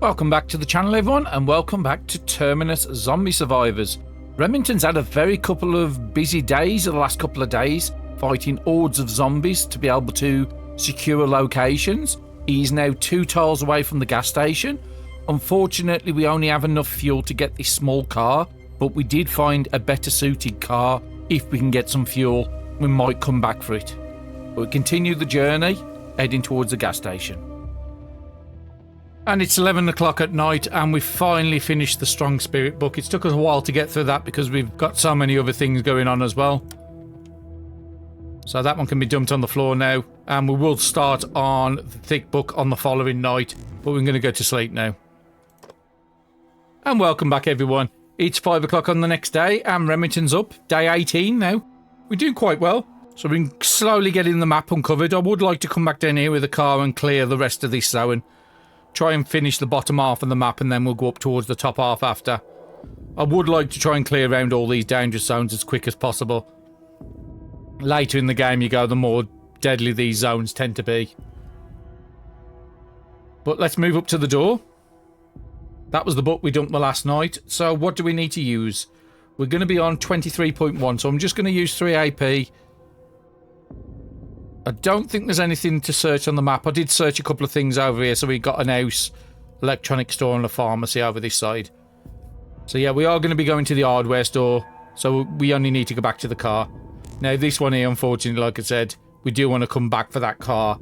Welcome back to the channel, everyone, and welcome back to Terminus Zombie Survivors. Remington's had a very couple of busy days, the last couple of days, fighting hordes of zombies to be able to secure locations. He's now 2 tiles away from the gas station. Unfortunately, we only have enough fuel to get this small car, but we did find a better suited car. If we can get some fuel, we might come back for it. But we continue the journey, heading towards the gas station. And it's 11 o'clock at night, and we've finally finished the Strong Spirit book. It's took us a while to get through that because we've got so many other things going on as well. So that one can be dumped on the floor now, and we will start on the thick book on the following night, but we're going to go to sleep now. And welcome back, everyone. It's 5 o'clock on the next day, and Remington's up. Day 18 now. We're doing quite well, so we're slowly getting the map uncovered. I would like to come back down here with a car and clear the rest of this zone. Try and finish the bottom half of the map, and then we'll go up towards the top half after. I would like to try and clear around all these dangerous zones as quick as possible. Later in the game you go, the more deadly these zones tend to be. But let's move up to the door. That was the book we dumped the last night. So what do we need to use? We're going to be on 23.1, so I'm just going to use 3 AP. I don't think there's anything to search on the map. I did search a couple of things over here. So we got an house, electronic store and a pharmacy over this side. So yeah, we are going to be going to the hardware store. So we only need to go back to the car. Now this one here, unfortunately, like I said, we do want to come back for that car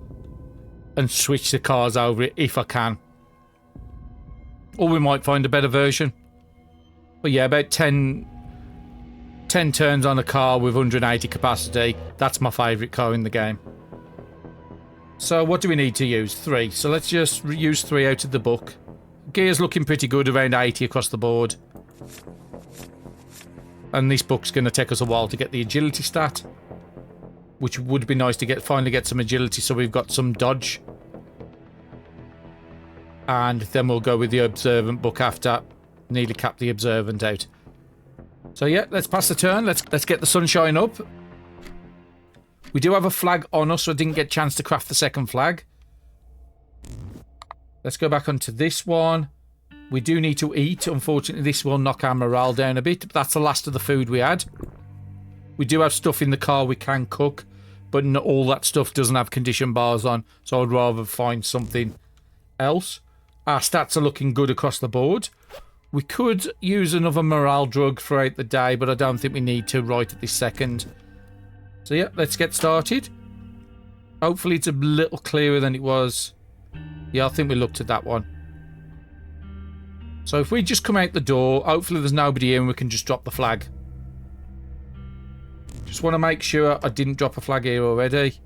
and switch the cars over if I can. Or we might find a better version. But yeah, about 10 turns on a car with 180 capacity. That's my favourite car in the game. So what do we need to use? 3. So let's just use 3 out of the book. Gear's looking pretty good, around 80 across the board. And this book's going to take us a while to get the agility stat, which would be nice to finally get some agility, so we've got some dodge. And then we'll go with the observant book after. Need to cap the observant out. So yeah, let's pass the turn. Let's get the sunshine up. We do have a flag on us, so I didn't get a chance to craft the second flag. Let's go back onto this one. We do need to eat. Unfortunately, this will knock our morale down a bit, but that's the last of the food we had. We do have stuff in the car we can cook, but not all that stuff doesn't have condition bars on, so I'd rather find something else. Our stats are looking good across the board. We could use another morale drug throughout the day, but I don't think we need to right at this second. So yeah, let's get started. Hopefully it's a little clearer than it was. Yeah, I think we looked at that one. So if we just come out the door, hopefully there's nobody here and we can just drop the flag. Just want to make sure I didn't drop a flag here already,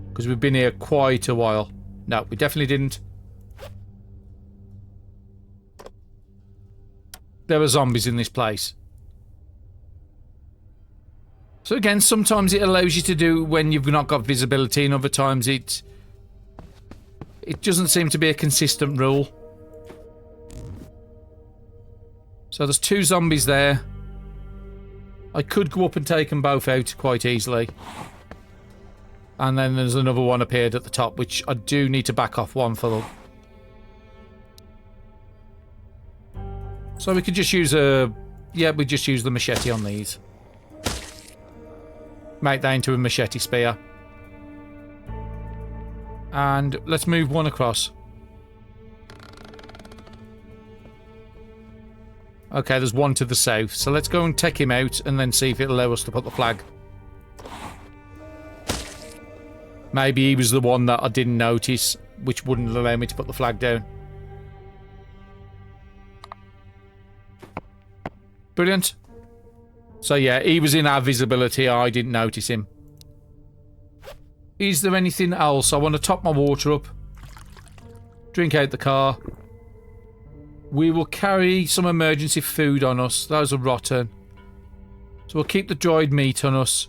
because we've been here quite a while. No, we definitely didn't. There are zombies in this place. So again, sometimes it allows you to do when you've not got visibility, and other times it doesn't seem to be a consistent rule. So there's 2 zombies there. I could go up and take them both out quite easily. And then there's another one appeared at the top, which I do need to back off one for them. So we could just use we just use the machete on these. Make that into a machete spear. And let's move one across. Okay, there's one to the south. So let's go and take him out and then see if it'll allow us to put the flag. Maybe he was the one that I didn't notice, which wouldn't allow me to put the flag down. Brilliant. So yeah, he was in our visibility. I didn't notice him. Is there anything else? I want to top my water up. Drink out the car. We will carry some emergency food on us. Those are rotten. So we'll keep the dried meat on us.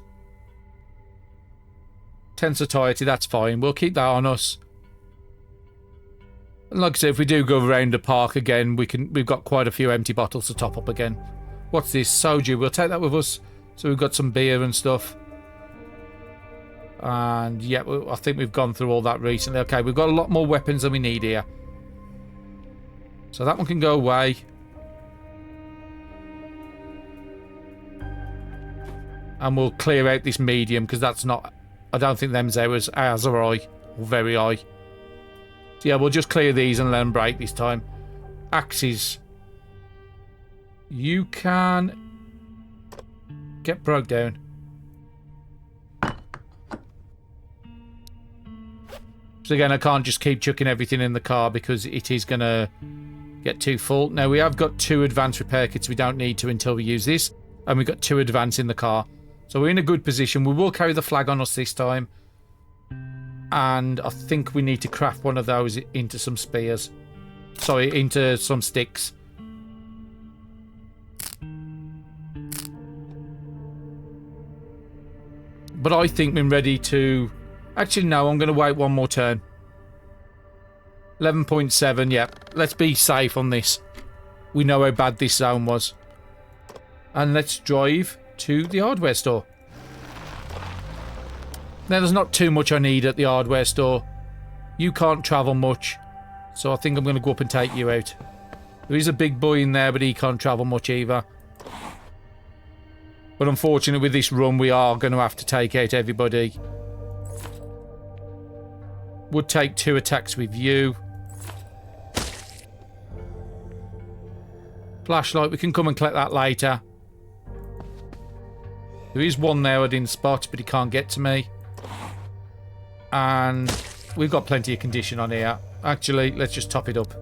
10 satiety, that's fine. We'll keep that on us. And like I said, if we do go around the park again, we've got quite a few empty bottles to top up again. What's this? Soju. We'll take that with us. So we've got some beer and stuff. And yeah, I think we've gone through all that recently. Okay, we've got a lot more weapons than we need here. So that one can go away. And we'll clear out this medium, because that's not... I don't think them's ours. Ours are high. Or very high. So yeah, we'll just clear these and let them break this time. Axes. You can... get broke down. So again, I can't just keep chucking everything in the car because it is going to get too full. Now, we have got 2 advanced repair kits. We don't need to until we use this. And we've got 2 advanced in the car. So we're in a good position. We will carry the flag on us this time. And I think we need to craft one of those into some spears. Sorry, into some sticks. But I think we're ready to... Actually, no, I'm going to wait one more turn. 11.7, yeah. Let's be safe on this. We know how bad this zone was. And let's drive to the hardware store. Now, there's not too much I need at the hardware store. You can't travel much. So I think I'm going to go up and take you out. There is a big boy in there, but he can't travel much either. But unfortunately, with this run, we are going to have to take out everybody. Would take 2 attacks with you. Flashlight, we can come and collect that later. There is one there I didn't spot, but he can't get to me. And we've got plenty of condition on here. Actually, let's just top it up.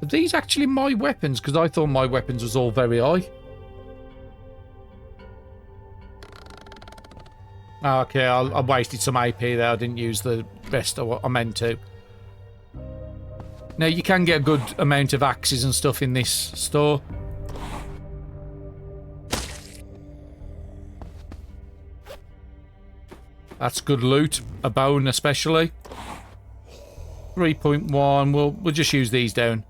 Are these actually my weapons? Because I thought my weapons was all very high. Oh, okay, I wasted some AP there. I didn't use the rest of what I meant to. Now, you can get a good amount of axes and stuff in this store. That's good loot. A bone especially. 3.1. We'll just use these down.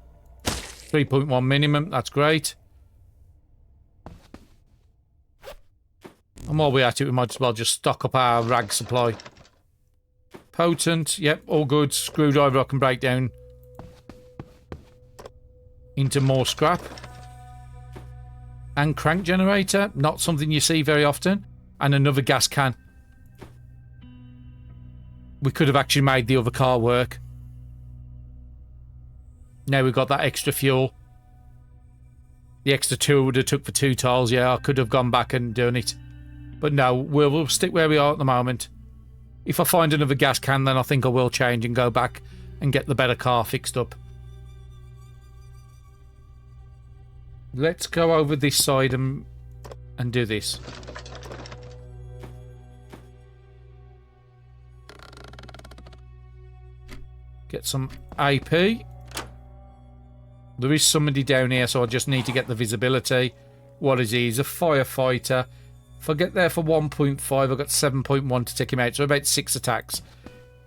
3.1 minimum. That's great. And while we're at it, we might as well just stock up our rag supply. Potent. Yep, all good. Screwdriver I can break down into more scrap. And crank generator. Not something you see very often. And another gas can. We could have actually made the other car work. Now we've got that extra fuel. The extra 2 would have took for 2 tiles. Yeah, I could have gone back and done it. But no, we'll stick where we are at the moment. If I find another gas can, then I think I will change and go back and get the better car fixed up. Let's go over this side and do this. Get some AP. There is somebody down here, so I just need to get the visibility. What is he? He's a firefighter. If I get there for 1.5, I've got 7.1 to take him out, so about 6 attacks.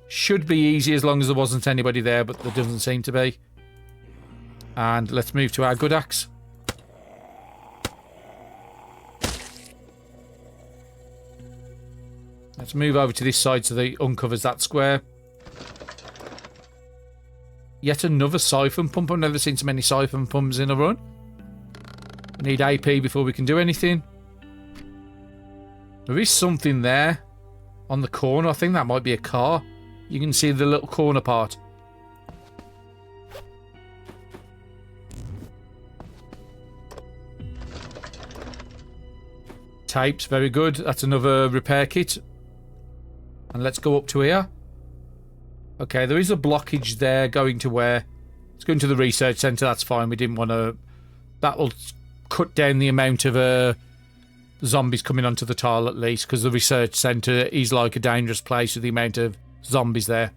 Should be easy as long as there wasn't anybody there, but there doesn't seem to be. And let's move to our good axe. Let's move over to this side so that it uncovers that square. Yet another siphon pump. I've never seen so many siphon pumps in a run. We need AP before we can do anything. There is something there on the corner. I think that might be a car. You can see the little corner part. Tapes, very good. That's another repair kit. And let's go up to here. Okay, there is a blockage there going to where? It's going to the research centre, that's fine. We didn't want to... That will cut down the amount of zombies coming onto the tile at least, because the research centre is like a dangerous place with the amount of zombies there.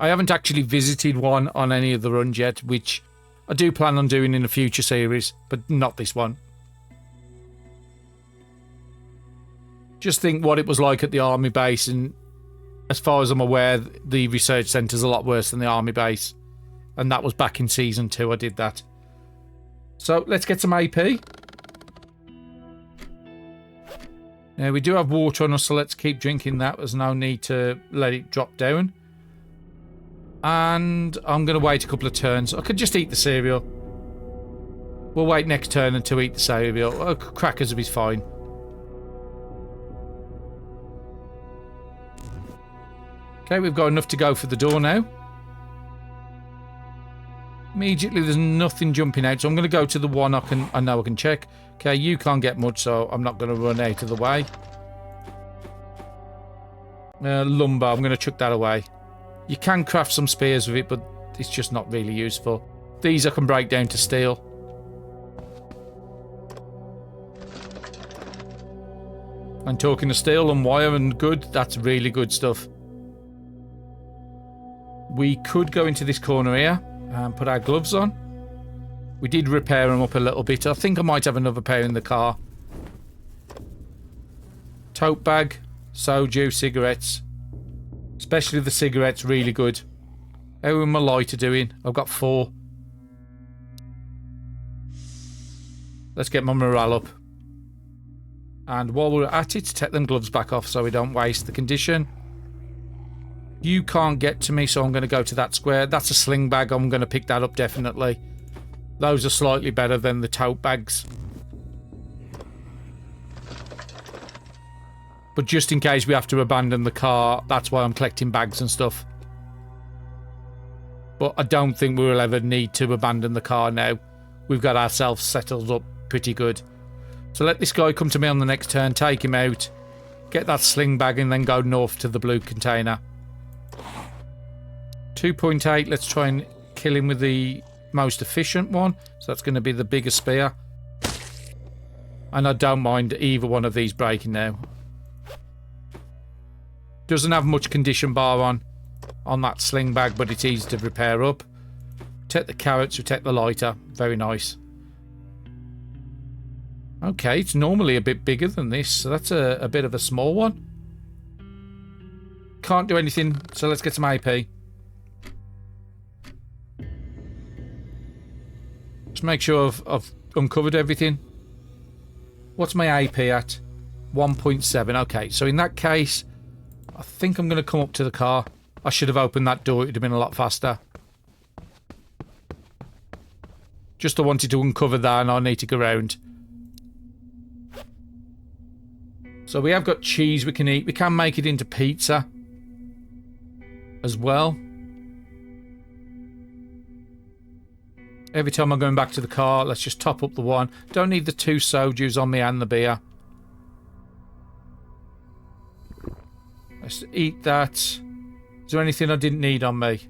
I haven't actually visited one on any of the runs yet, which I do plan on doing in a future series, but not this one. Just think what it was like at the army base, and as far as I'm aware, the research centre's a lot worse than the army base. And that was back in Season 2 I did that. So, let's get some AP. Now, we do have water on us, so let's keep drinking that. There's no need to let it drop down. And I'm going to wait a couple of turns. I could just eat the cereal. We'll wait next turn until we eat the cereal. Crackers will be fine. Okay, we've got enough to go for the door now. Immediately, there's nothing jumping out, so I'm going to go to the one I know I can check. Okay, you can't get much, so I'm not going to run out of the way. Lumber, I'm going to chuck that away. You can craft some spears with it, but it's just not really useful. These I can break down to steel. And talking of steel and wire and good, that's really good stuff. We could go into this corner here and put our gloves on. We did repair them up a little bit. I think I might have another pair in the car. Tote bag, soju, cigarettes. Especially the cigarettes, really good. How are my lighter doing? I've got 4. Let's get my morale up. And while we're at it, take them gloves back off so we don't waste the condition. You can't get to me, so I'm going to go to that square. That's a sling bag. I'm going to pick that up, definitely. Those are slightly better than the tote bags. But just in case we have to abandon the car, that's why I'm collecting bags and stuff. But I don't think we'll ever need to abandon the car now. We've got ourselves settled up pretty good. So let this guy come to me on the next turn, take him out, get that sling bag, and then go north to the blue container. 2.8, let's try and kill him with the most efficient one. So that's going to be the bigger spear. And I don't mind either one of these breaking now. Doesn't have much condition bar on that sling bag, but it's easy to repair up. Take the carrots, we take the lighter. Very nice. Okay, it's normally a bit bigger than this, so that's a bit of a small one. Can't do anything, so let's get some AP. Just make sure I've uncovered everything. What's my AP at? 1.7. Okay, so in that case, I think I'm going to come up to the car. I should have opened that door. It would have been a lot faster. Just I wanted to uncover that and I need to go around. So we have got cheese we can eat. We can make it into pizza as well. Every time I'm going back to the car, let's just top up the one. Don't need the 2 sojus on me and the beer. Let's eat that. Is there anything I didn't need on me?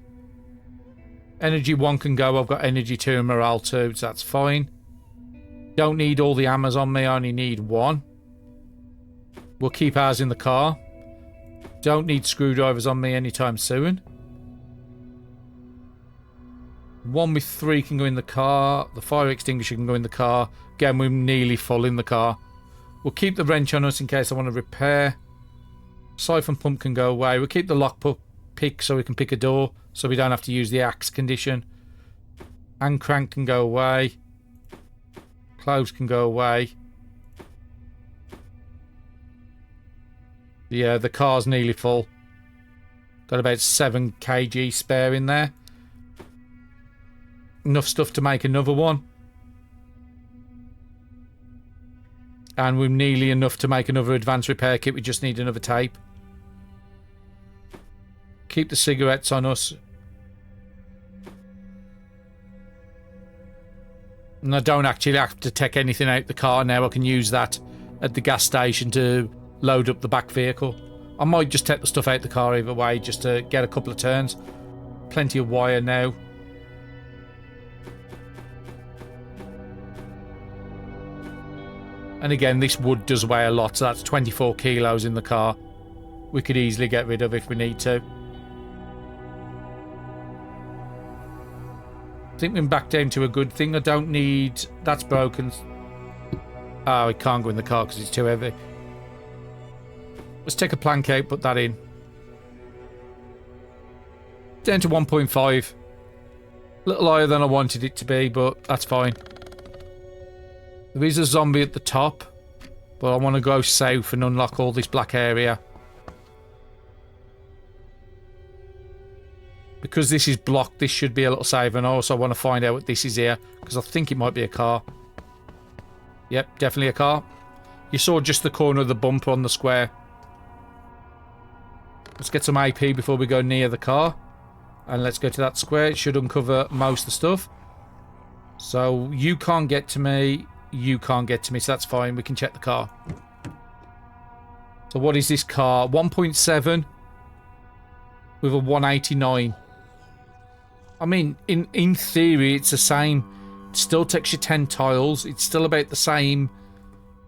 Energy 1 can go. I've got energy 2 and morale 2, so that's fine. Don't need all the hammers on me. I only need 1. We'll keep ours in the car. Don't need screwdrivers on me anytime soon. 1 with 3 can go in the car. The fire extinguisher can go in the car. Again, we're nearly full in the car. We'll keep the wrench on us in case I want to repair. Siphon pump can go away. We'll keep the lock pick so we can pick a door, so we don't have to use the axe condition. Hand crank can go away. Clothes can go away. Yeah, the car's nearly full. Got about 7 kg spare in there. Enough stuff to make another one. And we're nearly enough to make another advanced repair kit. We just need another tape. Keep the cigarettes on us. And I don't actually have to take anything out the car now. I can use that at the gas station to load up the back vehicle. I might just take the stuff out the car either way just to get a couple of turns. Plenty of wire now. And again, this wood does weigh a lot, so that's 24 kilos in the car. We could easily get rid of if we need to. I think we're back down to a good thing. I don't need... That's broken. Oh, it can't go in the car because it's too heavy. Let's take a plank out, put that in. Down to 1.5. A little higher than I wanted it to be, but that's fine. There is a zombie at the top, But I want to go south and unlock all this black area. Because this is blocked, this should be a little safer. And I also want to find out what this is here, because I think it might be a car. Yep, definitely a car. You saw just the corner of the bumper on the square. Let's get some AP before we go near the car. And let's go to that square. It should uncover most of the stuff. So you can't get to me. You can't get to me, so that's fine. We can check the car. So what is this car? 1.7 with a 189. I mean, in theory, it's the same. It still takes you 10 tiles. It's still about the same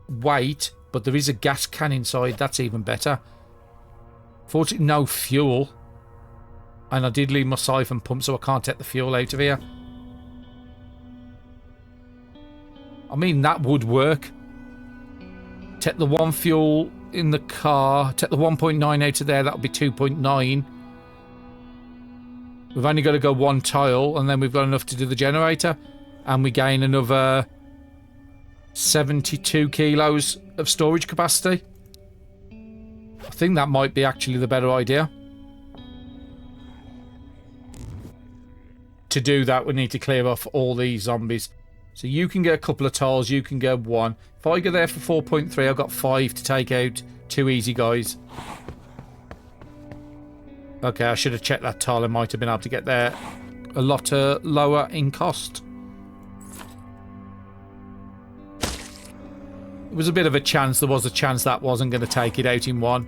weight, but there is a gas can inside. That's even better. Fortunately, no fuel. And I did leave my siphon pump, so I can't take the fuel out of here. I mean, that would work. Take the 1 fuel in the car. Take the 1.9 out of there. That would be 2.9. We've only got to go 1 tile, and then we've got enough to do the generator. And we gain another 72 kilos of storage capacity. I think that might be actually the better idea. To do that, we need to clear off all these zombies. So you can get a couple of tiles, you can get 1. If I go there for 4.3, I've got 5 to take out 2 easy guys. Okay, I should have checked that tile. I might have been able to get there a lot lower in cost. It was a bit of a chance. There was a chance that wasn't going to take it out in 1.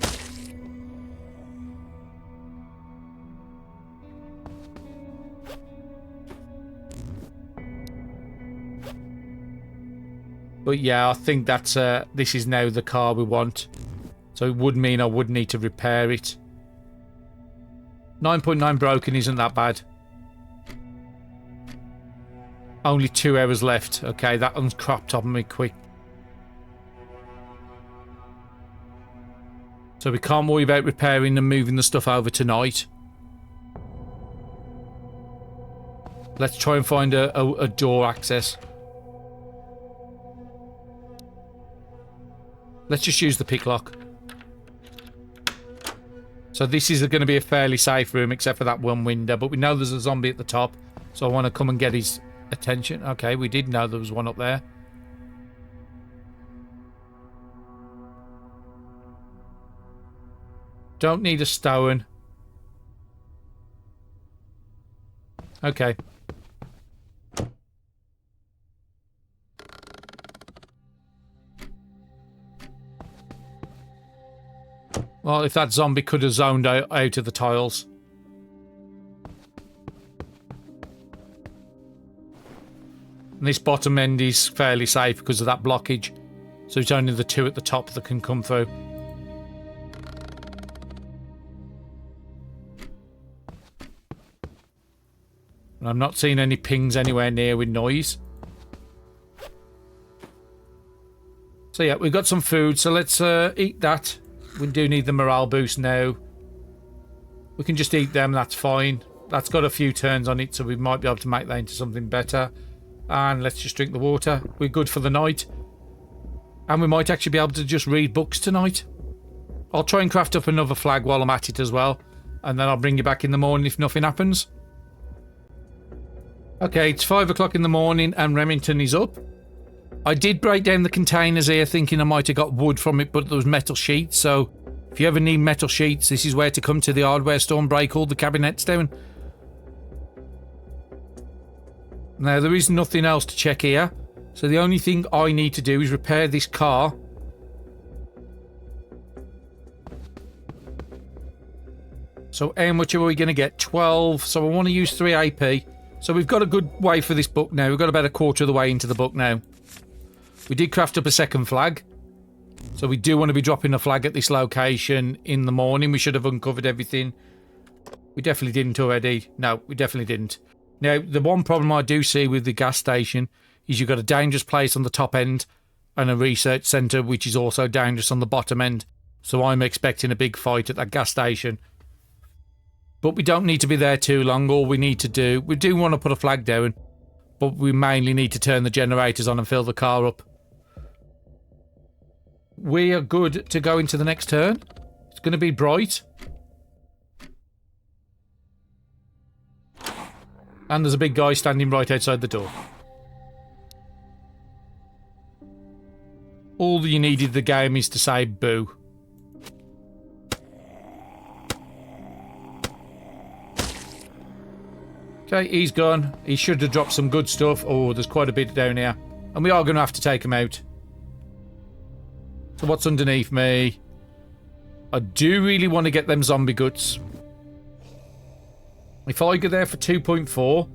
But yeah, I think that's this is now the car we want. So it would mean I would need to repair it. 9.9 broken isn't that bad. Only 2 hours left. Okay, that one's cropped up on me quick. So we can't worry about repairing and moving the stuff over tonight. Let's try and find a door access. Let's just use the pick lock. So this is going to be a fairly safe room, except for that one window. But we know there's a zombie at the top. So I want to come and get his attention. Okay, we did know there was one up there. Don't need a stone. Okay. Well, if that zombie could have zoned out of the tiles. And this bottom end is fairly safe because of that blockage. So it's only the 2 at the top that can come through. And I'm not seeing any pings anywhere near with noise. So yeah, we've got some food. So let's eat that. We do need the morale boost now. We can just eat them, that's fine. That's got a few turns on it, so we might be able to make that into something better. And let's just drink the water. We're good for the night. And we might actually be able to just read books tonight. I'll try and craft up another flag while I'm at it as well. And then I'll bring you back in the morning if nothing happens. Okay, it's 5 o'clock in the morning and Remington is up. I did break down the containers here thinking I might have got wood from it, but there was metal sheets. So if you ever need metal sheets, this is where to come to the hardware store and break all the cabinets down. Now, there is nothing else to check here. So the only thing I need to do is repair this car. So how much are we going to get? 12. So I want to use 3 AP. So we've got a good way for this book now. We've got about a quarter of the way into the book now. We did craft up a second flag. So we do want to be dropping a flag at this location in the morning. We should have uncovered everything. We definitely didn't already. No, we definitely didn't. Now, the one problem I do see with the gas station is you've got a dangerous place on the top end and a research centre which is also dangerous on the bottom end. So I'm expecting a big fight at that gas station. But we don't need to be there too long. All we need to do... We do want to put a flag down, but we mainly need to turn the generators on and fill the car up. We are good to go into the next turn. It's going to be bright. And there's a big guy standing right outside the door. All you needed the game is to say boo. Okay, he's gone. He should have dropped some good stuff. Oh, there's quite a bit down here. And we are going to have to take him out. So what's underneath me? I do really want to get them zombie guts. If I go there for 2.4,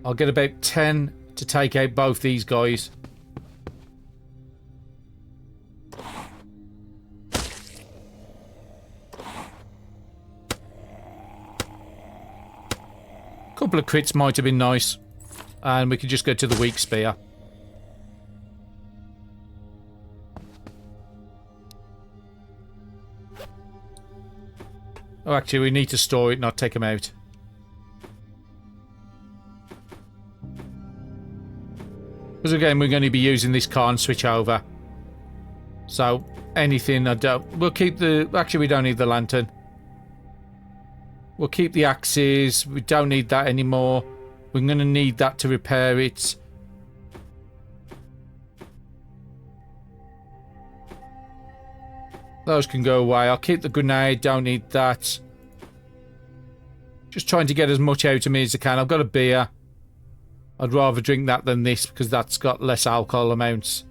I'll get about 10 to take out both these guys. Couple of crits might have been nice. And we could just go to the weak spear. Oh, actually, we need to store it, not take them out. Because again, we're going to be using this car and switch over. So, anything I don't... We'll keep the... Actually, we don't need the lantern. We'll keep the axes. We don't need that anymore. We're going to need that to repair it. Those can go away. I'll keep the grenade. Don't need that. Just trying to get as much out of me as I can. I've got a beer. I'd rather drink that than this because that's got less alcohol amounts.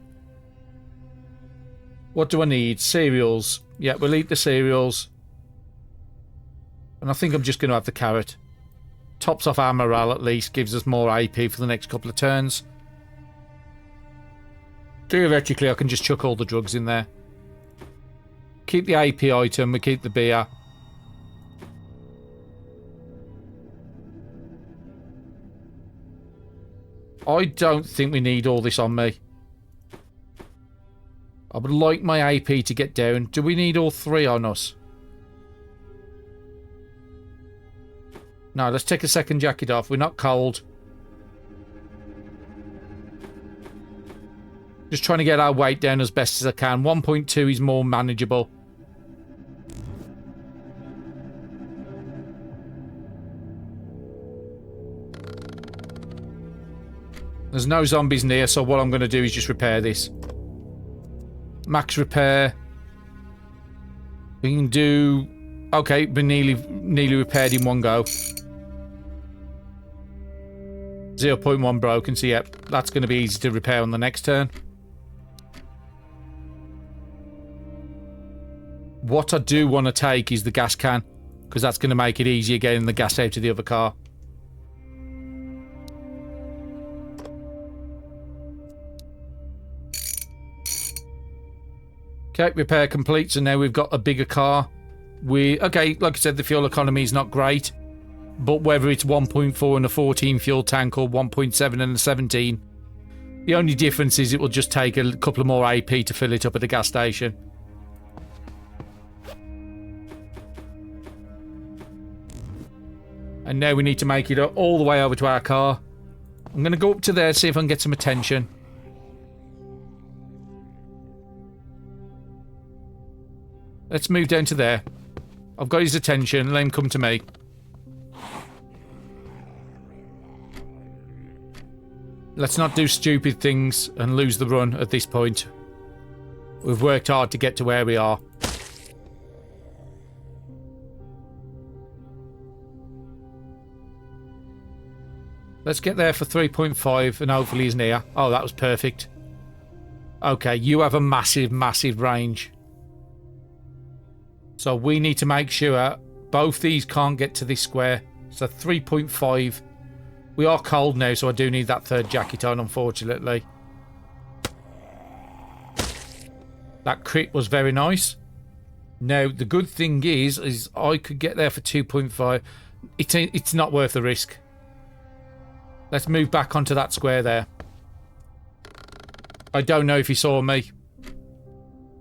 What do I need? Cereals. Yeah, we'll eat the cereals. And I think I'm just going to have the carrot. Tops off our morale at least. Gives us more AP for the next couple of turns. Theoretically, I can just chuck all the drugs in there. Keep the AP item. We keep the beer. I don't think we need all this on me. I would like my AP to get down. Do we need all three on us? No, let's take a second jacket off. We're not cold. Just trying to get our weight down as best as I can. 1.2 is more manageable. There's no zombies near, so what I'm going to do is just repair this. Max repair. We can do... Okay, we're nearly repaired in one go. 0.1 broken, so yep, that's going to be easy to repair on the next turn. What I do want to take is the gas can, because that's going to make it easier getting the gas out of the other car. Okay, repair complete, so now we've got a bigger car. Okay, like I said, the fuel economy is not great, but whether it's 1.4 and a 14 fuel tank or 1.7 and a 17, the only difference is it will just take a couple of more AP to fill it up at the gas station. And now we need to make it all the way over to our car. I'm going to go up to there, see if I can get some attention. Let's move down to there. I've got his attention. Let him come to me. Let's not do stupid things and lose the run at this point. We've worked hard to get to where we are. Let's get there for 3.5 and hopefully he's near. Oh, that was perfect. Okay, you have a massive, massive range. So we need to make sure both these can't get to this square. So 3.5. We are cold now, so I do need that third jacket on, unfortunately. That crit was very nice. Now, the good thing is I could get there for 2.5. It's not worth the risk. Let's move back onto that square there. I don't know if he saw me,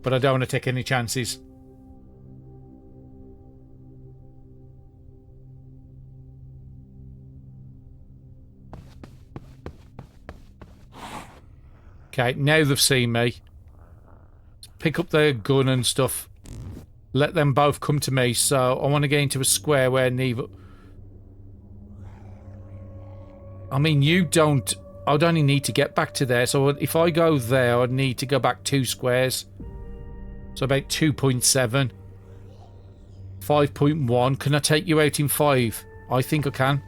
but I don't want to take any chances. Okay, now they've seen me. pick up their gun and stuff. Let them both come to me. So I want to get into a square where neither... I mean, you don't... I'd only need to get back to there. So if I go there, I'd need to go back 2 squares. So about 2.7. 5.1. Can I take you out in 5? I think I can.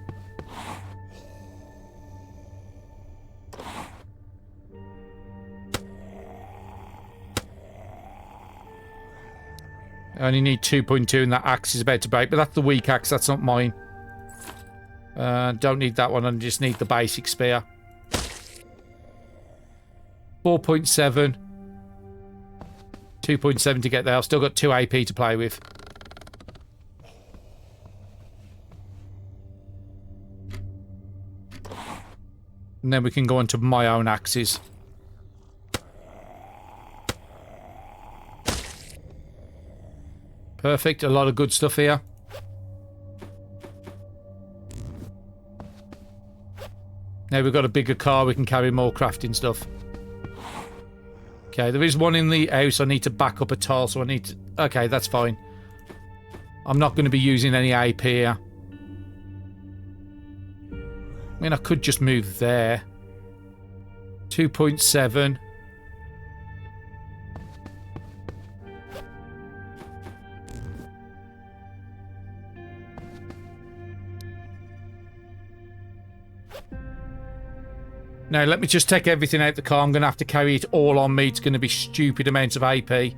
I only need 2.2 and that axe is about to break. But that's the weak axe. That's not mine. Don't need that one. I just need the basic spear. 4.7. 2.7 to get there. I've still got 2 AP to play with. And then we can go on to my own axes. Perfect. A lot of good stuff here. Now we've got a bigger car. We can carry more crafting stuff. Okay, there is one in the house. I need to back up a tile, so I need to... Okay, that's fine. I'm not going to be using any AP here. I mean, I could just move there. 2.7. Now, let me just take everything out the car. I'm going to have to carry it all on me. It's going to be stupid amounts of AP.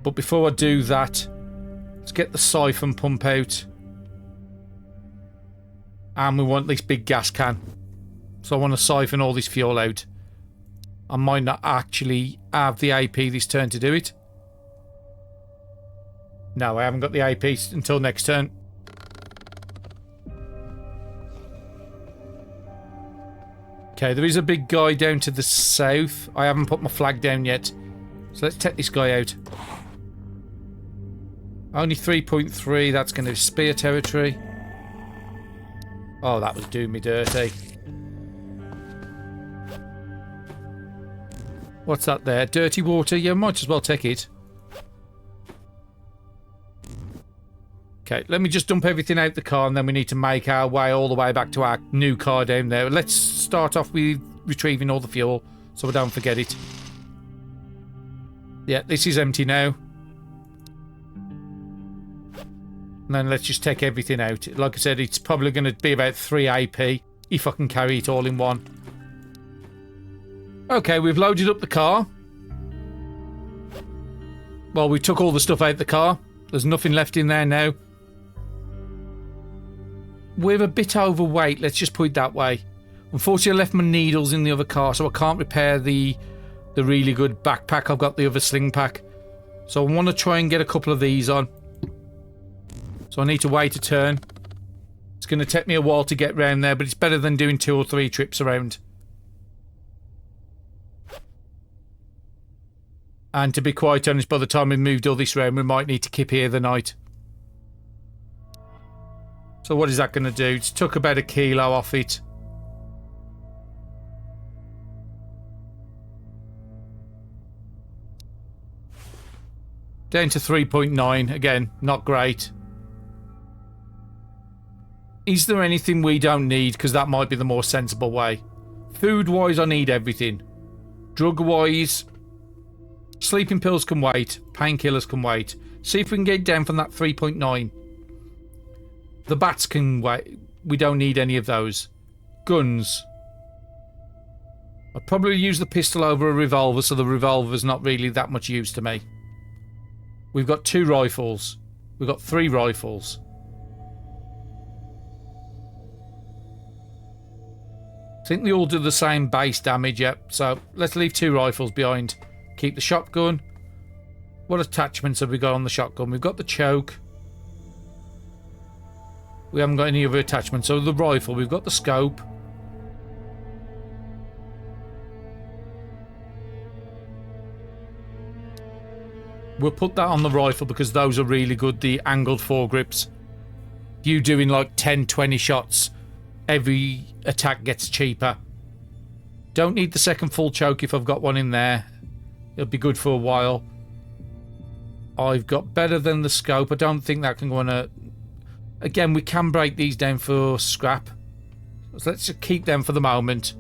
But before I do that, let's get the siphon pump out. And we want this big gas can. So I want to siphon all this fuel out. I might not actually have the AP this turn to do it. No, I haven't got the AP until next turn. Okay, there is a big guy down to the south. I haven't put my flag down yet. So let's take this guy out. Only 3.3. That's going to be spear territory. Oh, that was doing me dirty. What's that there? Dirty water? Yeah, might as well take it. Okay, let me just dump everything out the car and then we need to make our way all the way back to our new car down there. Let's start off with retrieving all the fuel so we don't forget it. Yeah, this is empty now. And then let's just take everything out. Like I said, it's probably going to be about 3 AP if I can carry it all in one. Okay, we've loaded up the car. Well, we took all the stuff out the car. There's nothing left in there now. We're a bit overweight, let's just put it that way. Unfortunately, I left my needles in the other car, so I can't repair the really good backpack. I've got the other sling pack. So I want to try and get a couple of these on. So I need to wait a turn. It's going to take me a while to get round there, but it's better than doing 2 or 3 trips around. And to be quite honest, by the time we've moved all this round, we might need to keep here the night. So what is that going to do? It's took about 1 kilo off it. Down to 3.9. Again, not great. Is there anything we don't need? Because that might be the more sensible way. Food-wise, I need everything. Drug-wise, sleeping pills can wait. Painkillers can wait. See if we can get down from that 3.9. The bats can wait. We don't need any of those. Guns. I'd probably use the pistol over a revolver, so the revolver's not really that much use to me. We've got 2 rifles. We've got 3 rifles. I think they all do the same base damage, yep. So let's leave 2 rifles behind. Keep the shotgun. What attachments have we got on the shotgun? We've got the choke. We haven't got any other attachments. So the rifle, we've got the scope. We'll put that on the rifle because those are really good, the angled foregrips. You doing like 10, 20 shots, every attack gets cheaper. Don't need the second full choke if I've got one in there. It'll be good for a while. I've got better than the scope. I don't think that can go on a... Again, we can break these down for scrap. So let's just keep them for the moment.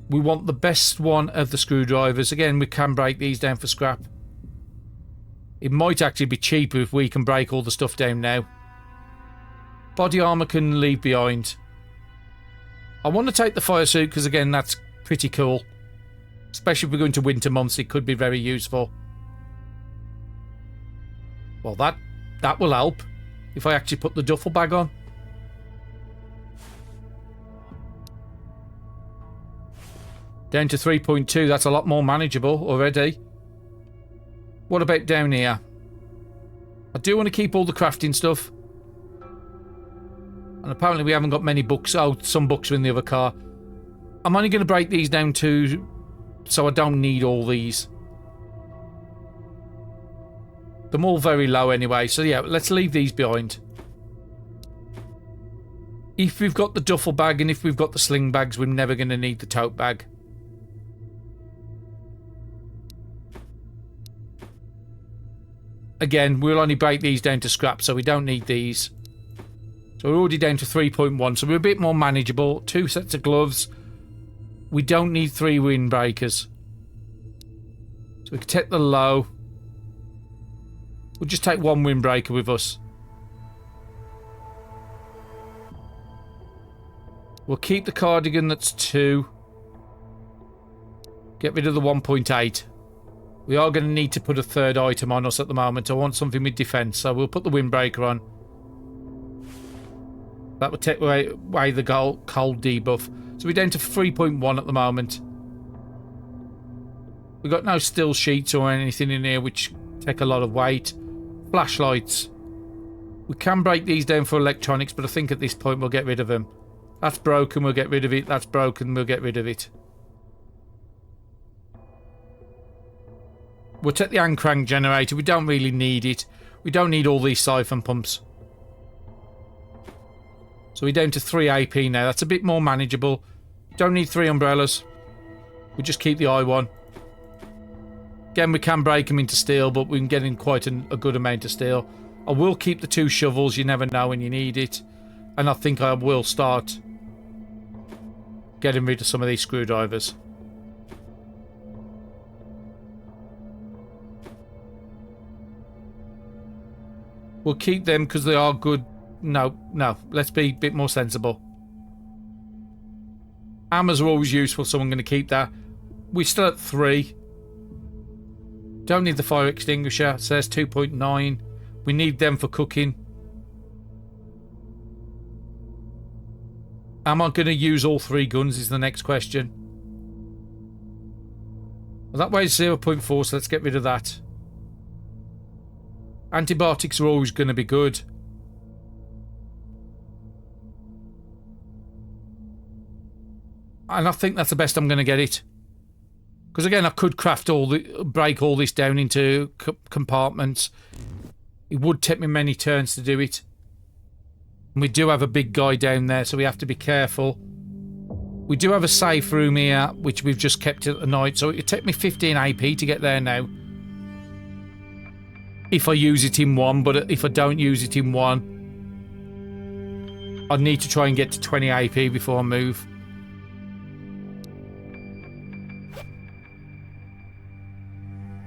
We want the best one of the screwdrivers. Again, we can break these down for scrap. It might actually be cheaper if we can break all the stuff down now. Body armor can leave behind. I want to take the fire suit because, again, that's pretty cool. Especially if we're going to winter months, it could be very useful. Well, that will help if I actually put the duffel bag on. Down to 3.2, that's a lot more manageable already. What about down here? I do want to keep all the crafting stuff. And apparently we haven't got many books. Oh, some books are in the other car. I'm only going to break these down to... so I don't need all these. They're all very low anyway. So yeah, let's leave these behind. If we've got the duffel bag and if we've got the sling bags, we're never going to need the tote bag. Again, we'll only break these down to scrap, so we don't need these. So we're already down to 3.1, so we're a bit more manageable. 2 sets of gloves. We don't need 3 windbreakers. So we can take the low. We'll just take 1 windbreaker with us. We'll keep the cardigan that's 2. Get rid of the 1.8. We are going to need to put a 3rd item on us at the moment. I want something with defense, so we'll put the windbreaker on. That would take away the cold debuff. So we're down to 3.1 at the moment. We've got no still sheets or anything in here which take a lot of weight. Flashlights. We can break these down for electronics, but I think at this point we'll get rid of them. That's broken, we'll get rid of it. That's broken, we'll get rid of it. We'll take the hand crank generator. We don't really need it. We don't need all these siphon pumps. So we're down to 3 AP now. That's a bit more manageable. Don't need 3 umbrellas. We'll just keep the I1. Again, we can break them into steel, but we can get in quite a good amount of steel. I will keep the 2 shovels. You never know when you need it. And I think I will start getting rid of some of these screwdrivers. We'll keep them because they are good. No. Let's be a bit more sensible. Hammers are always useful, so I'm going to keep that. We're still at 3. Don't need the fire extinguisher. It says 2.9. We need them for cooking. Am I going to use all 3 guns is the next question. Well, that weighs 0.4, so let's get rid of that. Antibiotics are always going to be good. And I think that's the best I'm going to get it. Because again, I could break all this down into compartments. It would take me many turns to do it. And we do have a big guy down there, so we have to be careful. We do have a safe room here, which we've just kept at the night. So it'd take me 15 AP to get there now. If I use it in one, but if I don't use it in one, I'd need to try and get to 20 AP before I move.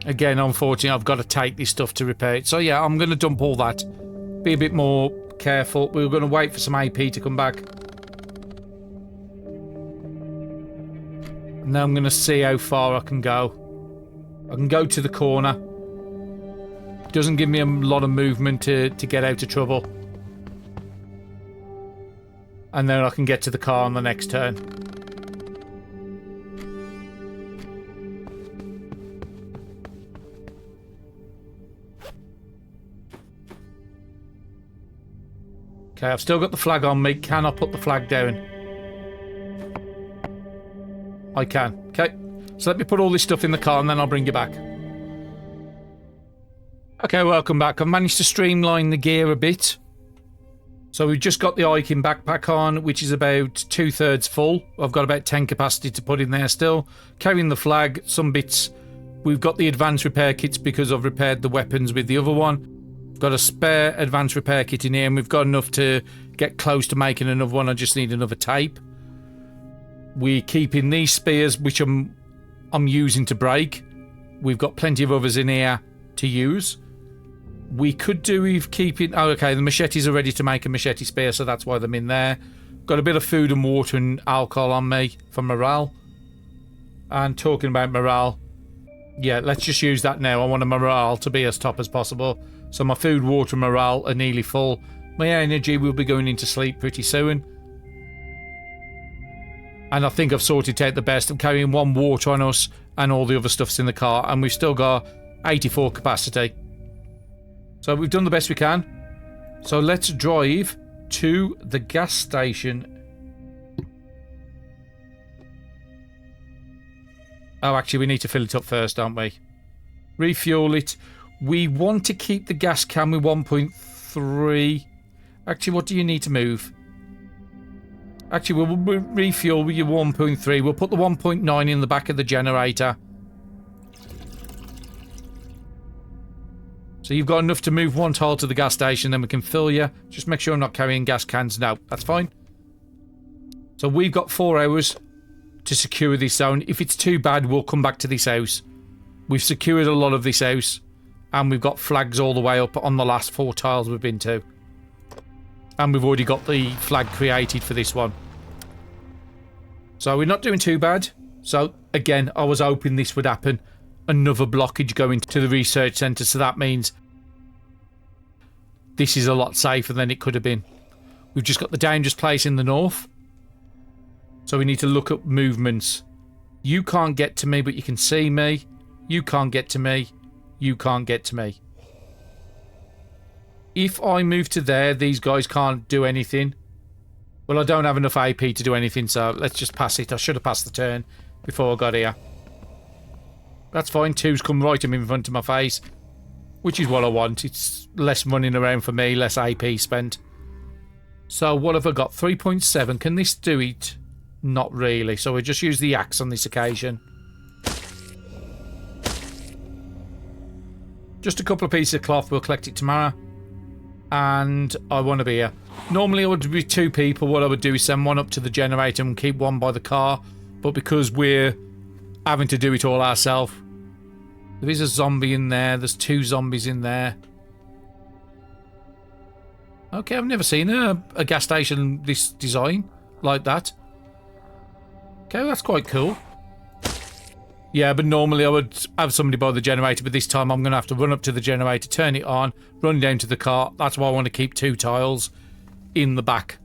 Again, unfortunately, I've got to take this stuff to repair it. So yeah, I'm going to dump all that. Be a bit more careful. We're going to wait for some AP to come back. And then I'm going to see how far I can go. I can go to the corner. Doesn't give me a lot of movement to get out of trouble. And then I can get to the car on the next turn. Okay, I've still got the flag on me. Can I put the flag down? I can. Okay, so let me put all this stuff in the car and then I'll bring you back. Okay, welcome back. I've managed to streamline the gear a bit. So we've just got the Iking backpack on, which is about 2/3 full. I've got about 10 capacity to put in there still. Carrying the flag, some bits We've got the advanced repair kits because I've repaired the weapons with the other one. We've got a spare advanced repair kit in here, and we've got enough to get close to making another one. I just need another tape. We're keeping these spears, which I'm using to break. We've got plenty of others in here to use. We could do with keeping... Oh, okay, the machetes are ready to make a machete spear, so that's why they're in there. Got a bit of food and water and alcohol on me for morale. And talking about morale, yeah, let's just use that now. I want a morale to be as top as possible. So my food, water, and morale are nearly full. My energy will be going into sleep pretty soon. And I think I've sorted out the best. I'm carrying 1 water on us and all the other stuff's in the car. And we've still got 84 capacity. So we've done the best we can. So let's drive to the gas station. Oh, actually, we need to fill it up first, don't we? Refuel it. We want to keep the gas can with 1.3. Actually, what do you need to move? Actually, we'll refuel with your 1.3. We'll put the 1.9 in the back of the generator. So you've got enough to move 1 tile to the gas station, then we can fill you. Just make sure I'm not carrying gas cans. No, that's fine. So we've got 4 hours to secure this zone. If it's too bad, we'll come back to this house. We've secured a lot of this house, and we've got flags all the way up on the last 4 tiles we've been to. And we've already got the flag created for this one. So we're not doing too bad. So again, I was hoping this would happen. Another blockage going to the research centre, so that means this is a lot safer than it could have been. We've just got the dangerous place in the north. So we need to look up movements. You can't get to me, but you can see me. You can't get to me. You can't get to me. If I move to there, these guys can't do anything. Well, I don't have enough AP to do anything, so let's just pass it. I should have passed the turn before I got here. That's fine. 2's come right in front of my face, which is what I want. It's less running around for me, less AP spent. So what have I got? 3.7. Can this do it? Not really. So we just use the axe on this occasion. Just a couple of pieces of cloth. We'll collect it tomorrow. And I want a beer. Normally I would be 2 people. What I would do is send 1 up to the generator and keep 1 by the car. But because we're having to do it all ourselves, there is a zombie in there. There's 2 zombies in there. Okay, I've never seen a gas station this design like that. Okay, that's quite cool. Yeah, but normally I would have somebody by the generator, but this time I'm going to have to run up to the generator, turn it on, run down to the car. That's why I want to keep 2 tiles in the back.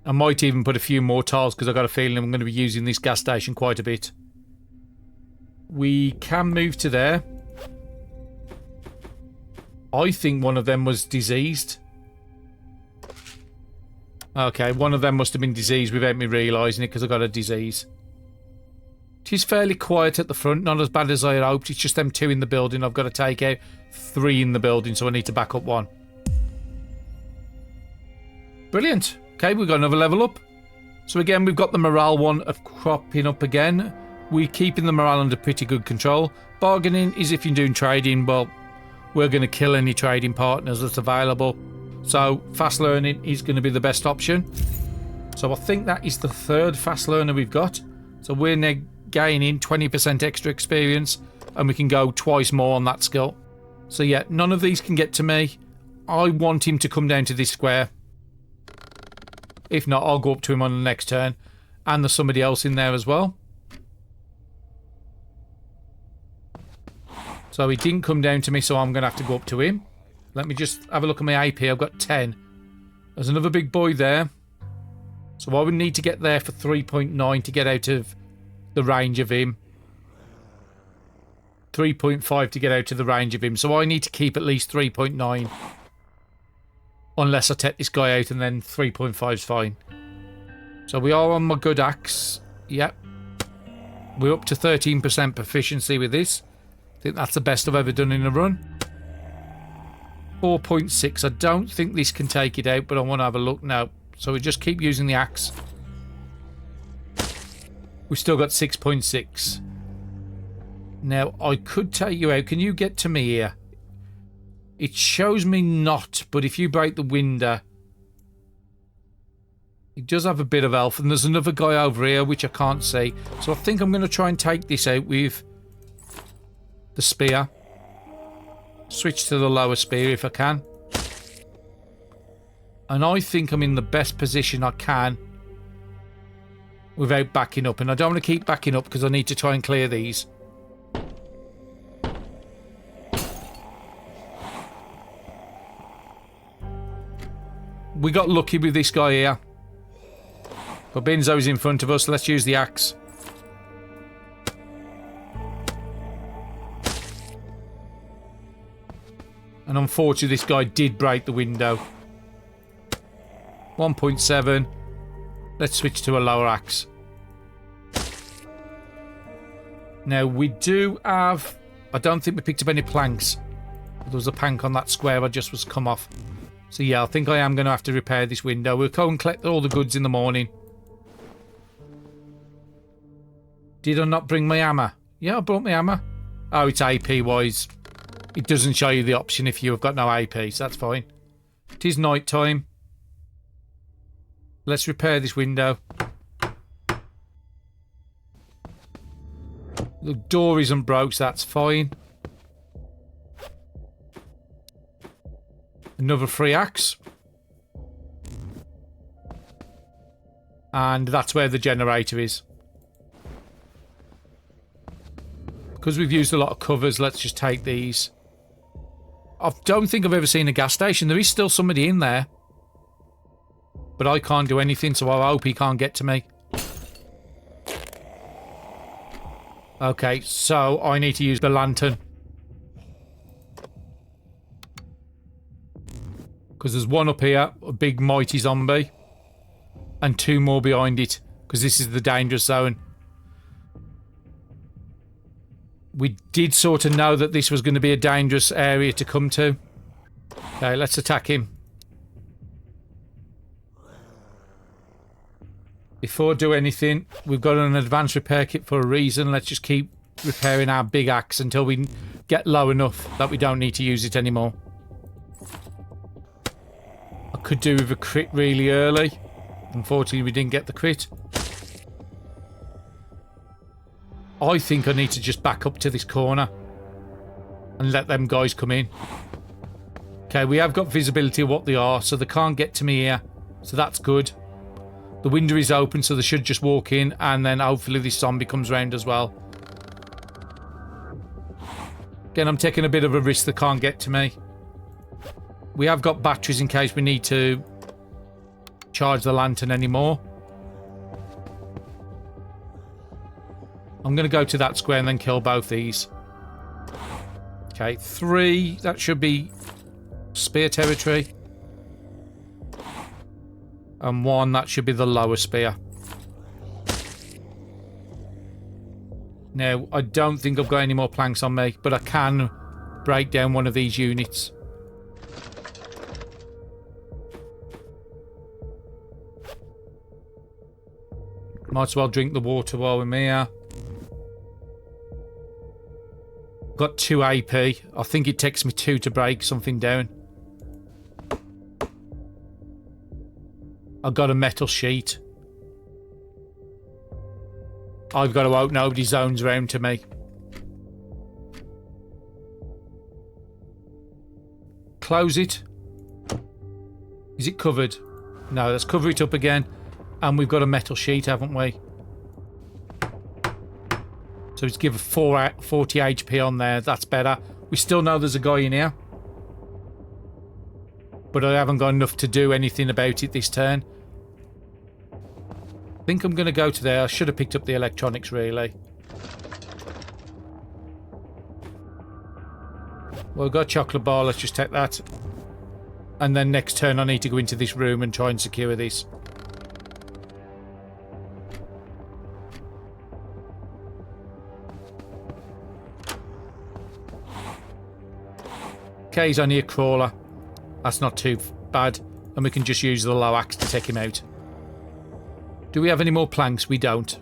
I might even put a few more tiles because I've got a feeling I'm going to be using this gas station quite a bit. We can move to there. I think one of them was diseased. Okay, one of them must have been diseased without me realising it because I got a disease. It is fairly quiet at the front, not as bad as I had hoped. It's just them 2 in the building. I've got to take out 3 in the building, so I need to back up 1. Brilliant. Okay, we've got another level up. So again, we've got the morale one of cropping up again. We're keeping the morale under pretty good control. Bargaining is if you're doing trading, well, we're going to kill any trading partners that's available. So fast learning is going to be the best option. So I think that is the 3rd fast learner we've got. So we're now gaining 20% extra experience, and we can go twice more on that skill. So yeah, none of these can get to me. I want him to come down to this square. If not, I'll go up to him on the next turn. And there's somebody else in there as well. So he didn't come down to me, so I'm going to have to go up to him. Let me just have a look at my AP. I've got 10. There's another big boy there. So I would need to get there for 3.9 to get out of the range of him. 3.5 to get out of the range of him. So I need to keep at least 3.9. Unless I take this guy out, and then 3.5 is fine. So we are on my good axe. Yep. We're up to 13% proficiency with this. I think that's the best I've ever done in a run. 4.6. I don't think this can take it out, but I want to have a look now. So we just keep using the axe. We've still got 6.6. Now, I could take you out. Can you get to me here? It shows me not, but if you break the window... It does have a bit of health, and there's another guy over here, which I can't see. So I think I'm going to try and take this out with the spear. Switch to the lower spear if I can. And I think I'm in the best position I can without backing up. And I don't want to keep backing up because I need to try and clear these. We got lucky with this guy here. But Benzo's in front of us. Let's use the axe. And unfortunately, this guy did break the window. 1.7. Let's switch to a lower axe. Now, we do have... I don't think we picked up any planks. There was a plank on that square I just was come off. So yeah, I think I am going to have to repair this window. We'll go and collect all the goods in the morning. Did I not bring my hammer? Yeah, I brought my hammer. Oh, it's AP wise. It doesn't show you the option if you've got no AP, so that's fine. It is night time. Let's repair this window. The door isn't broke, so that's fine. Another free axe. And that's where the generator is. Because we've used a lot of covers, let's just take these. I don't think I've ever seen a gas station. There is still somebody in there. But I can't do anything, so I hope he can't get to me. Okay, so I need to use the lantern. Because there's one up here, a big mighty zombie. And two more behind it. Because this is the dangerous zone. We did sort of know that this was going to be a dangerous area to come to. Okay, let's attack him. Before I do anything, we've got an advanced repair kit for a reason. Let's just keep repairing our big axe until we get low enough that we don't need to use it anymore. I could do with a crit really early. Unfortunately, we didn't get the crit. I think I need to just back up to this corner and let them guys come in. Okay, we have got visibility of what they are, so they can't get to me here. So that's good. The window is open, so they should just walk in, and then hopefully this zombie comes round as well. Again, I'm taking a bit of a risk they can't get to me. We have got batteries in case we need to charge the lantern anymore. I'm going to go to that square and then kill both these. Okay, 3. That should be spear territory. And 1, that should be the lower spear. Now, I don't think I've got any more planks on me, but I can break down one of these units. Might as well drink the water while we're here. Got 2 AP. I think it takes me 2 to break something down. I've got a metal sheet. I've got to hope nobody zones round to me. Close it. Is it covered? No, let's cover it up again. And we've got a metal sheet, haven't we? So let's give a 40 HP on there. That's better. We still know there's a guy in here. But I haven't got enough to do anything about it this turn. I think I'm going to go to there. I should have picked up the electronics, really. Well, I've got a chocolate bar. Let's just take that. And then next turn I need to go into this room and try and secure this. Okay, he's only a crawler. That's not too bad. And we can just use the low axe to take him out. Do we have any more planks? We don't.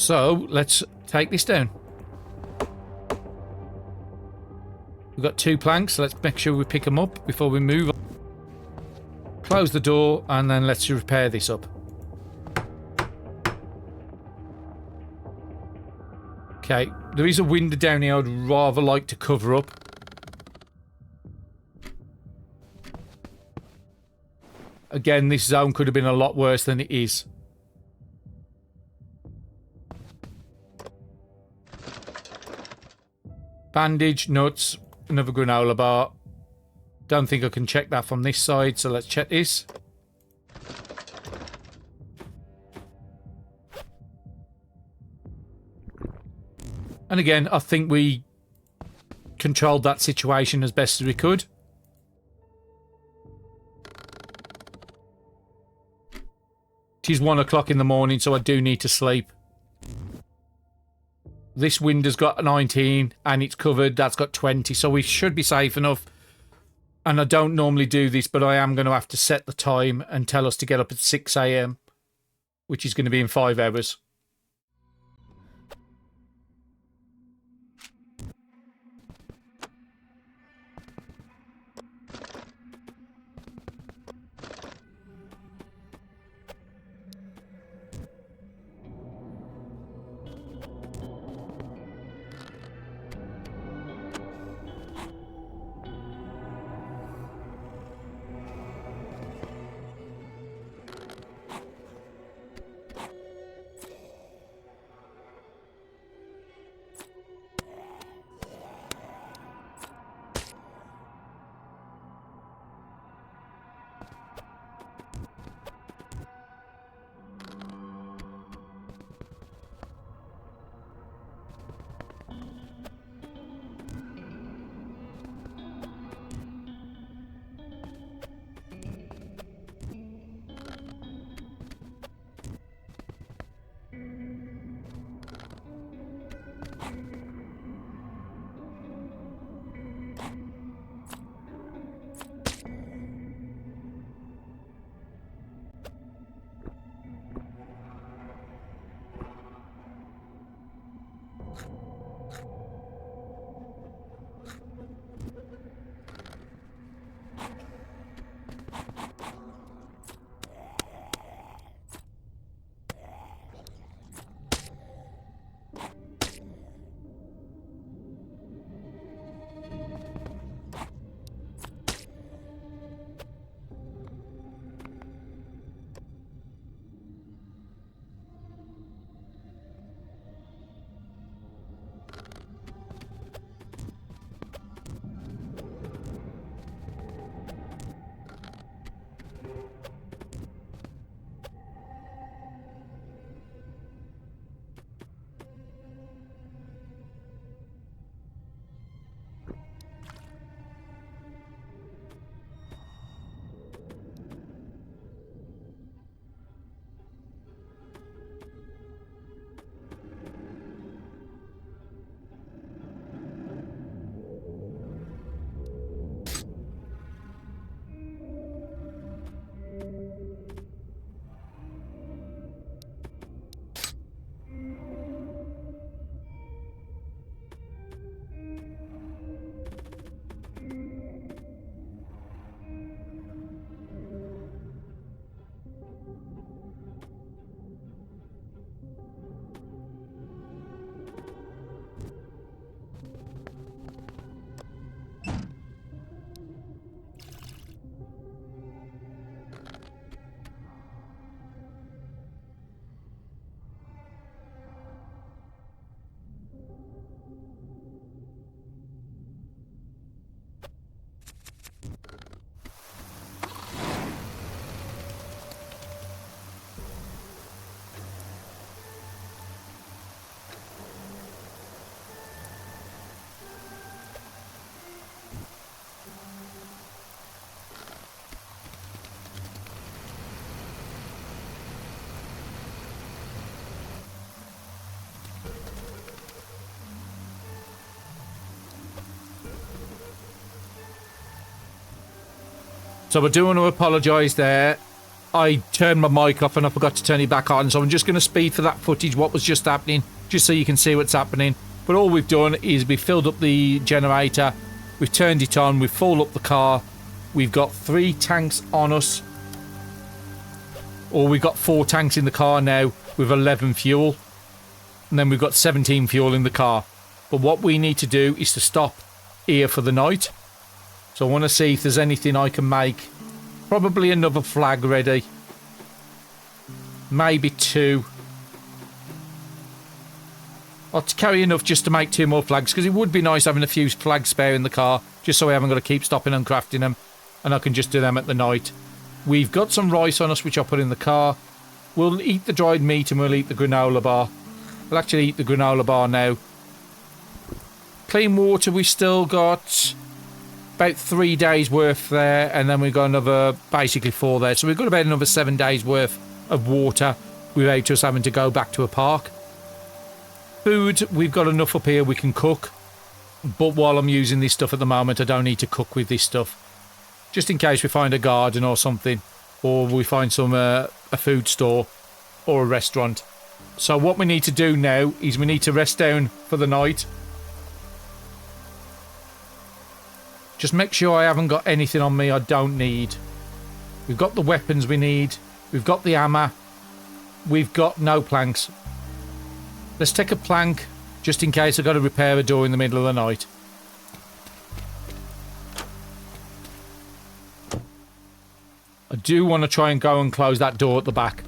So let's take this down. We've got 2 planks, so let's make sure we pick them up before we move on. Close the door and then let's repair this up. Okay, there is a window down here I'd rather like to cover up. Again, this zone could have been a lot worse than it is. Bandage, nuts, another granola bar. Don't think I can check that from this side, so let's check this. And again, I think we controlled that situation as best as we could. It is 1 o'clock in the morning, so I do need to sleep. This window's got 19 and it's covered. That's got 20, so we should be safe enough. And I don't normally do this, but I am going to have to set the time and tell us to get up at 6 AM, which is going to be in 5 hours. So I do want to apologise there. I turned my mic off and I forgot to turn it back on, so I'm just going to speed for that footage, what was just happening, just so you can see what's happening. But all we've done is we filled up the generator, we've turned it on, we've filled up the car, we've got 3 tanks on us, or we've got 4 tanks in the car now with 11 fuel, and then we've got 17 fuel in the car. But what we need to do is to stop here for the night. So I want to see if there's anything I can make. Probably another flag ready. Maybe 2. I'll carry enough just to make 2 more flags, because it would be nice having a few flags spare in the car, just so I haven't got to keep stopping and crafting them, and I can just do them at the night. We've got some rice on us, which I'll put in the car. We'll eat the dried meat and we'll eat the granola bar. We'll actually eat the granola bar now. Clean water, we've still got about 3 days worth there, and then we've got another basically 4 there. So we've got about another 7 days worth of water without us having to go back to a park. Food, we've got enough up here we can cook, but while I'm using this stuff at the moment, I don't need to cook with this stuff. Just in case we find a garden or something, or we find some a food store or a restaurant. So what we need to do now is we need to rest down for the night. Just make sure I haven't got anything on me I don't need. We've got the weapons we need. We've got the ammo. We've got no planks. Let's take a plank, just in case I've got to repair a door in the middle of the night. I do want to try and go and close that door at the back.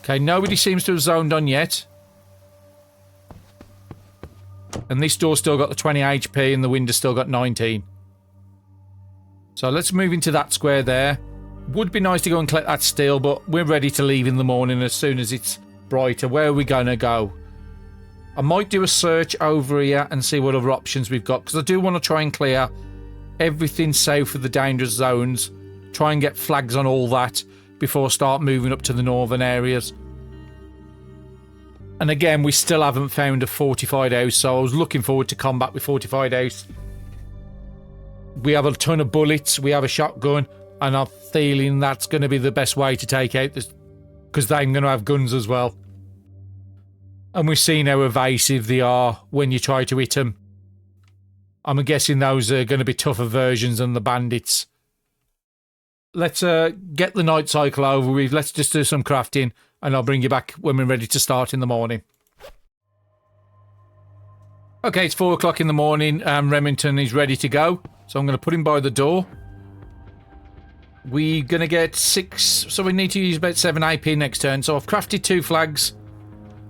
Okay, nobody seems to have zoned on yet. And this door's still got the 20 HP and the window's still got 19. So let's move into that square there. Would be nice to go and collect that steel, but we're ready to leave in the morning as soon as it's brighter. Where are we going to go? I might do a search over here and see what other options we've got, because I do want to try and clear everything south of the dangerous zones. Try and get flags on all that before I start moving up to the northern areas. And again, we still haven't found a fortified house, so I was looking forward to combat with fortified house. We have a ton of bullets, we have a shotgun, and I'm feeling that's going to be the best way to take out this, because they're going to have guns as well. And we've seen how evasive they are when you try to hit them. I'm guessing those are going to be tougher versions than the bandits. Let's get the night cycle over with. Let's just do some crafting, and I'll bring you back when we're ready to start in the morning. Okay, it's 4 o'clock in the morning. Remington is ready to go. So I'm going to put him by the door. We're going to get 6... So we need to use about 7 AP next turn. So I've crafted 2 flags.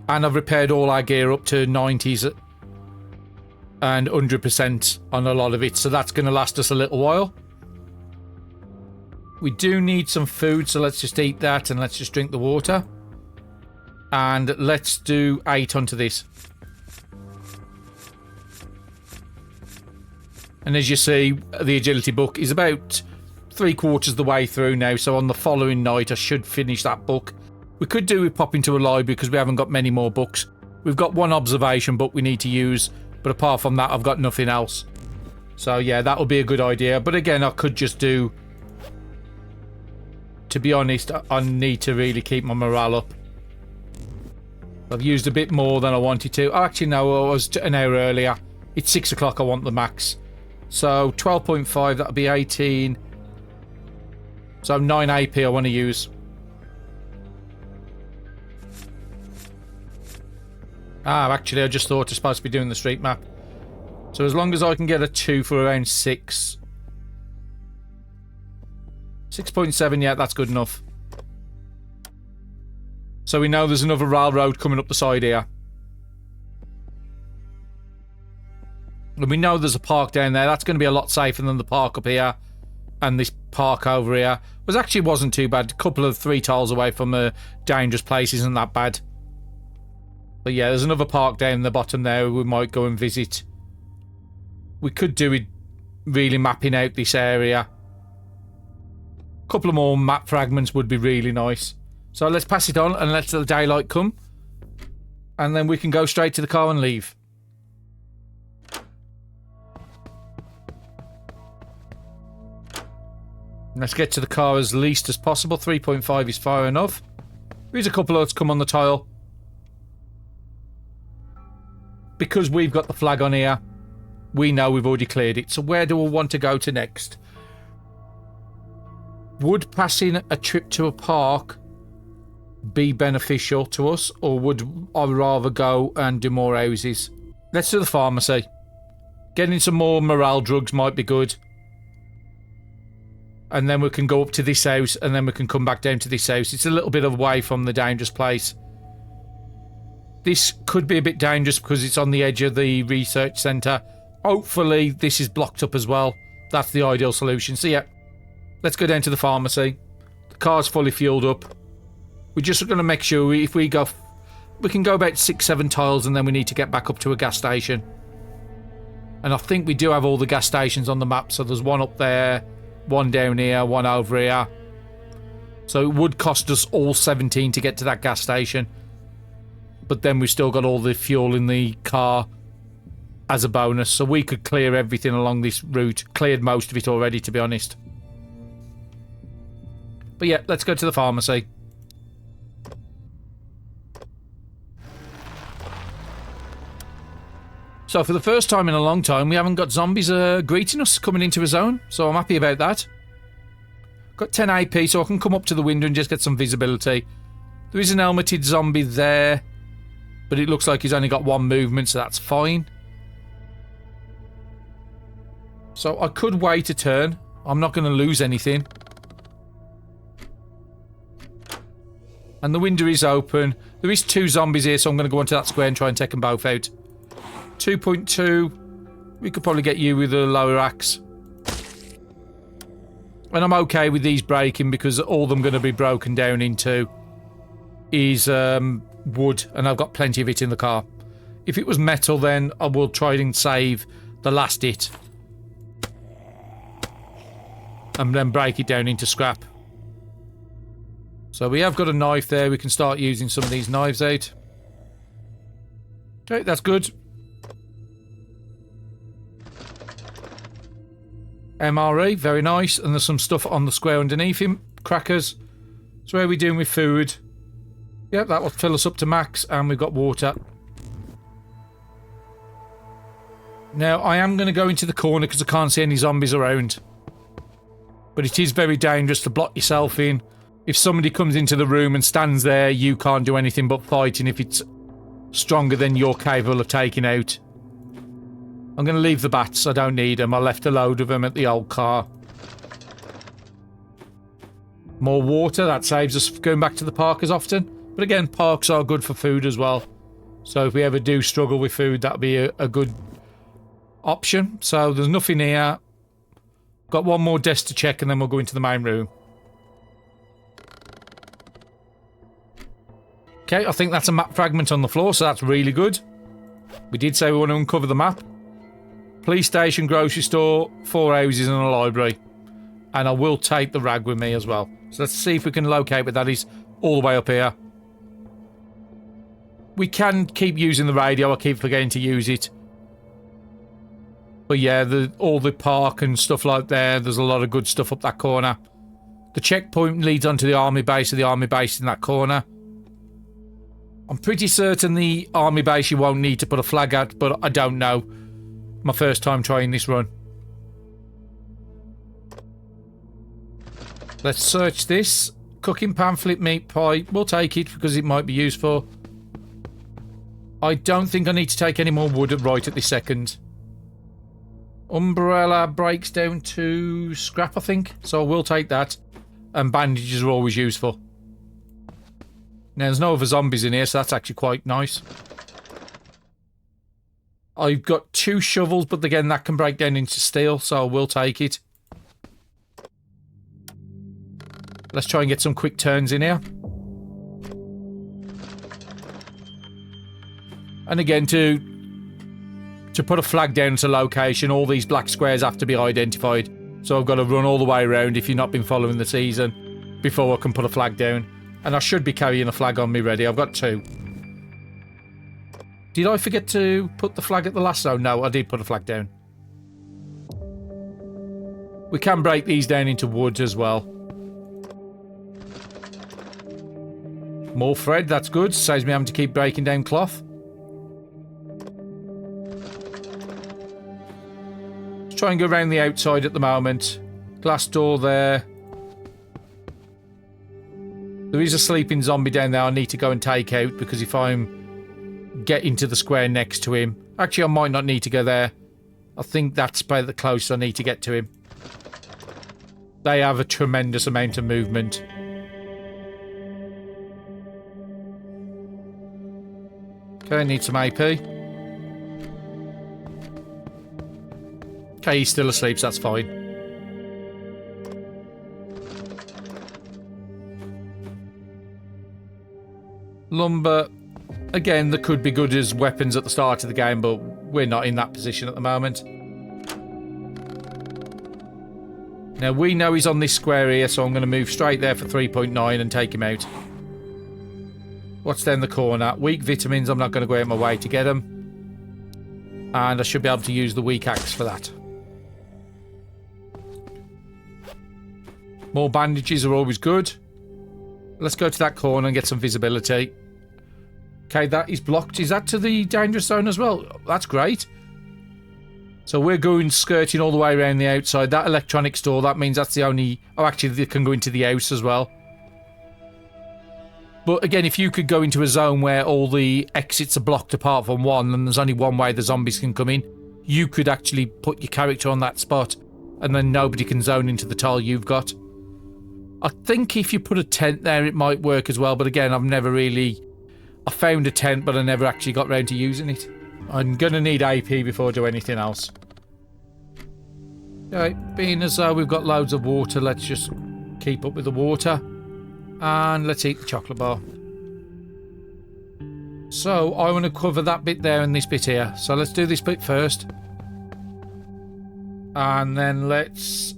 And I've repaired all our gear up to 90s. And 100% on a lot of it. So that's going to last us a little while. We do need some food. So let's just eat that. And let's just drink the water. And let's do 8 onto this. And as you see, the agility book is about 3/4 of the way through now. So on the following night, I should finish that book. We could do with popping to a library because we haven't got many more books. We've got 1 observation book we need to use. But apart from that, I've got nothing else. So yeah, that would be a good idea. But again, I could just do... To be honest, I need to really keep my morale up. I've used a bit more than I wanted to. Oh, actually, no, I was an hour earlier. It's 6 o'clock, I want the max. So 12.5, that'll be 18. So 9 AP I want to use. Ah, actually, I just thought I was supposed to be doing the street map. So as long as I can get a 2 for around 6. 6.7, yeah, that's good enough. So we know there's another railroad coming up the side here. And we know there's a park down there. That's going to be a lot safer than the park up here. And this park over here. It actually wasn't too bad. A couple of 3 tiles away from a dangerous place isn't that bad. But yeah, there's another park down the bottom there we might go and visit. We could do it really mapping out this area. A couple of more map fragments would be really nice. So let's pass it on and let the daylight come. And then we can go straight to the car and leave. Let's get to the car as least as possible. 3.5 is far enough. Here's a couple that's come on the tile. Because we've got the flag on here, we know we've already cleared it. So where do we want to go to next? Would passing a trip to a park be beneficial to us, or would I rather go and do more houses? Let's do the pharmacy. Getting some more morale drugs might be good. And then we can go up to this house, and then we can come back down to this house. It's a little bit away from the dangerous place. This could be a bit dangerous because it's on the edge of the research centre. Hopefully this is blocked up as well. That's the ideal solution. So yeah, let's go down to the pharmacy. The car's fully fueled up. We're just going to make sure if we go... We can go about 6-7 tiles, and then we need to get back up to a gas station. And I think we do have all the gas stations on the map. So there's one up there, one down here, one over here. So it would cost us all 17 to get to that gas station. But then we've still got all the fuel in the car as a bonus. So we could clear everything along this route. Cleared most of it already, to be honest. But yeah, let's go to the pharmacy. So for the first time in a long time, we haven't got zombies greeting us coming into a zone. So I'm happy about that. Got 10 AP, so I can come up to the window and just get some visibility. There is an helmeted zombie there, but it looks like he's only got one movement, so that's fine. So I could wait a turn. I'm not going to lose anything. And the window is open. There is 2 zombies here, so I'm going to go onto that square and try and take them both out. 2.2. We could probably get you with a lower axe. And I'm okay with these breaking because all them going to be broken down into is wood, and I've got plenty of it in the car. If it was metal, then I will try and save the last it. And then break it down into scrap. So we have got a knife there. We can start using some of these knives out. Okay, that's good. MRE, very nice. And there's some stuff on the square underneath him. Crackers. So how are we doing with food? Yep, that will fill us up to max. And we've got water. Now, I am going to go into the corner because I can't see any zombies around. But it is very dangerous to block yourself in. If somebody comes into the room and stands there, you can't do anything but fighting if it's stronger than you're capable of taking out. I'm going to leave the bats. I don't need them. I left a load of them at the old car. More water. That saves us going back to the park as often. But again, parks are good for food as well. So if we ever do struggle with food, that'll be a good option. So there's nothing here. Got one more desk to check and then we'll go into the main room. Okay, I think that's a map fragment on the floor, so that's really good. We did say we want to uncover the map. Police station, grocery store, 4 houses and a library. And I will take the rag with me as well. So let's see if we can locate where that is all the way up here. We can keep using the radio, I keep forgetting to use it. But yeah, all the park and stuff like there's a lot of good stuff up that corner. The checkpoint leads onto the army base, so the army base in that corner. I'm pretty certain the army base you won't need to put a flag at, but I don't know. My first time trying this run. Let's search this. Cooking pamphlet, meat pie. We'll take it because it might be useful. I don't think I need to take any more wood right at this second. Umbrella breaks down to scrap, I think. So I will take that. And bandages are always useful. Now, there's no other zombies in here, so that's actually quite nice. I've got 2 shovels, but again, that can break down into steel, so I will take it. Let's try and get some quick turns in here. And again, to put a flag down to location, all these black squares have to be identified. So I've got to run all the way around if you've not been following the season before I can put a flag down. And I should be carrying a flag on me ready. I've got 2. Did I forget to put the flag at the last zone? No, I did put a flag down. We can break these down into wood as well. More thread, that's good. Saves me having to keep breaking down cloth. Let's try and go around the outside at the moment. Glass door there. There is a sleeping zombie down there I need to go and take out, because if I'm getting to the square next to him... Actually, I might not need to go there. I think that's about the closest I need to get to him. They have a tremendous amount of movement. Okay, I need some AP. Okay, he's still asleep, so that's fine. Lumber. Again, they could be good as weapons at the start of the game, but we're not in that position at the moment. Now, we know he's on this square here, so I'm going to move straight there for 3.9 and take him out. What's down the corner? Weak vitamins. I'm not going to go out my way to get them. And I should be able to use the weak axe for that. More bandages are always good. Let's go to that corner and get some visibility. Okay, that is blocked. Is that to the dangerous zone as well? That's great. So we're going skirting all the way around the outside. That electronics door, that means that's the only... Oh, actually, they can go into the house as well. But again, if you could go into a zone where all the exits are blocked apart from one, and there's only one way the zombies can come in, you could actually put your character on that spot, and then nobody can zone into the tile you've got. I think if you put a tent there, it might work as well. But again, I've never really... I found a tent, but I never actually got round to using it. I'm going to need AP before I do anything else. Okay, being as though we've got loads of water, let's just keep up with the water. And let's eat the chocolate bar. So, I want to cover that bit there and this bit here. So let's do this bit first. And then let's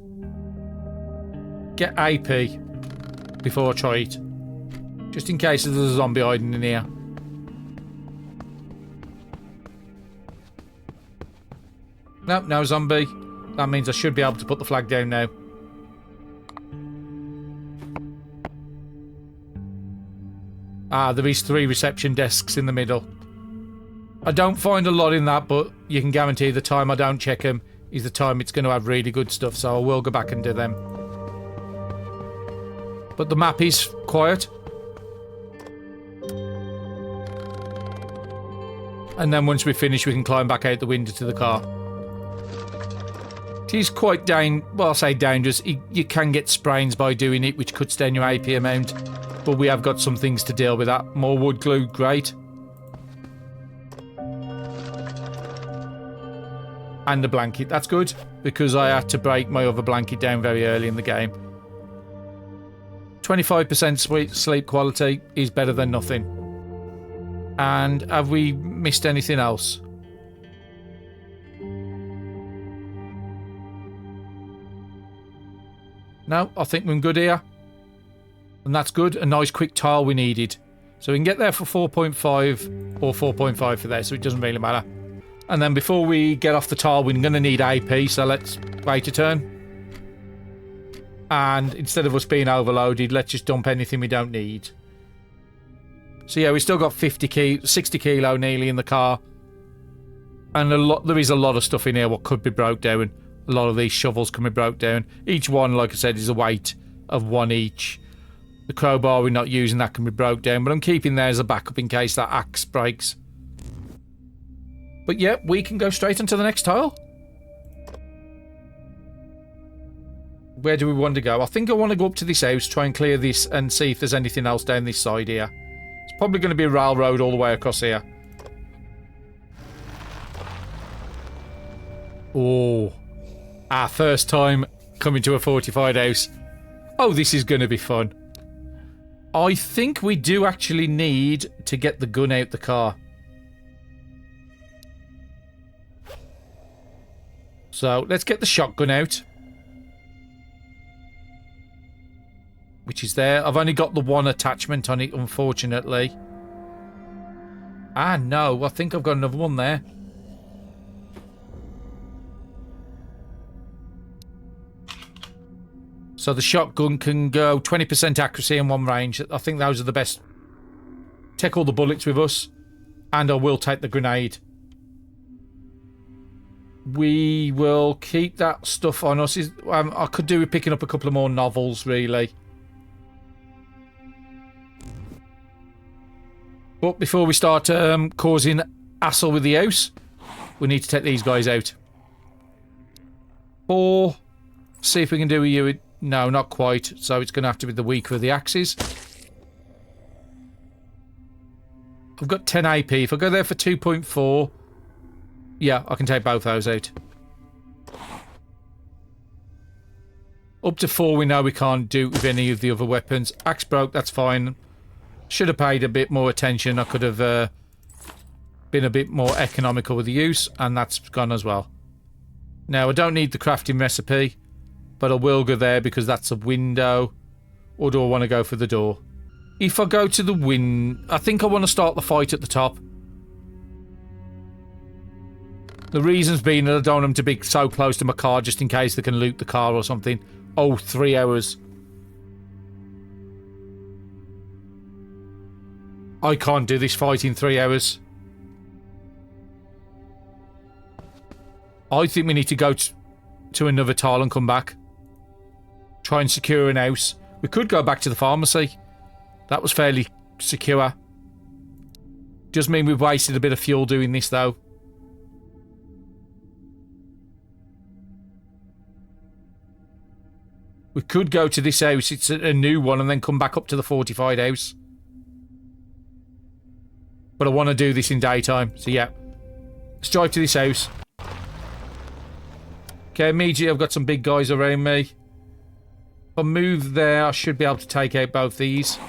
get AP before I try it. Just in case there's a zombie hiding in here. Nope, no zombie. That means I should be able to put the flag down now. Ah, there is 3 reception desks in the middle. I don't find a lot in that, but you can guarantee the time I don't check them is the time it's going to have really good stuff, so I will go back and do them. But the map is quiet. And then once we finish, we can climb back out the window to the car. It is quite well, I'll say dangerous. You can get sprains by doing it, which cuts down your AP amount. But we have got some things to deal with that. More wood glue, great. And a blanket, that's good. Because I had to break my other blanket down very early in the game. 25% sleep quality is better than nothing. And have we missed anything else? No, I think we're good here. And that's good. A nice quick tile we needed. So we can get there for 4.5 or 4.5 for there, so it doesn't really matter. And then before we get off the tile, we're going to need AP, so let's wait a turn. And instead of us being overloaded, let's just dump anything we don't need. So yeah, we still got 60 kilo nearly in the car. And there is a lot of stuff in here what could be broke down. A lot of these shovels can be broke down. Each one, like I said, is a weight of 1 each. The crowbar we're not using, that can be broke down. But I'm keeping there as a backup in case that axe breaks. But yeah, we can go straight into the next tile. Where do we want to go? I think I want to go up to this house, try and clear this and see if there's anything else down this side here. It's probably going to be a railroad all the way across here. Oh. Our first time coming to a fortified house. Oh, this is going to be fun. I think we do actually need to get the gun out the car. So, let's get the shotgun out. Which is there. I've only got the one attachment on it, unfortunately. Ah, no. I think I've got another one there. So the shotgun can go 20% accuracy in one range. I think those are the best. Take all the bullets with us. And I will take the grenade. We will keep that stuff on us. I could do with picking up a couple of more novels, really. But before we start causing hassle with the house, we need to take these guys out. Or see if we can do a unit. No, not quite. So it's going to have to be the weaker of the axes. I've got 10 AP. If I go there for 2.4, yeah, I can take both those out. Up to 4 we know we can't do with any of the other weapons. Axe broke, that's fine. Should have paid a bit more attention. I could have been a bit more economical with the use, and that's gone as well. Now, I don't need the crafting recipe, but I will go there because that's a window. Or do I want to go for the door? If I go to the I think I want to start the fight at the top. The reasons being that I don't want them to be so close to my car just in case they can loot the car or something. Oh, 3 hours. I can't do this fight in 3 hours. I think we need to go to another tile and come back. Try and secure an house. We could go back to the pharmacy. That was fairly secure. Does mean we've wasted a bit of fuel doing this, though. We could go to this house. It's a new one, and then come back up to the fortified house. But I want to do this in daytime. So, yeah. Let's drive to this house. Okay, immediately I've got some big guys around me. If I move there, I should be able to take out both these.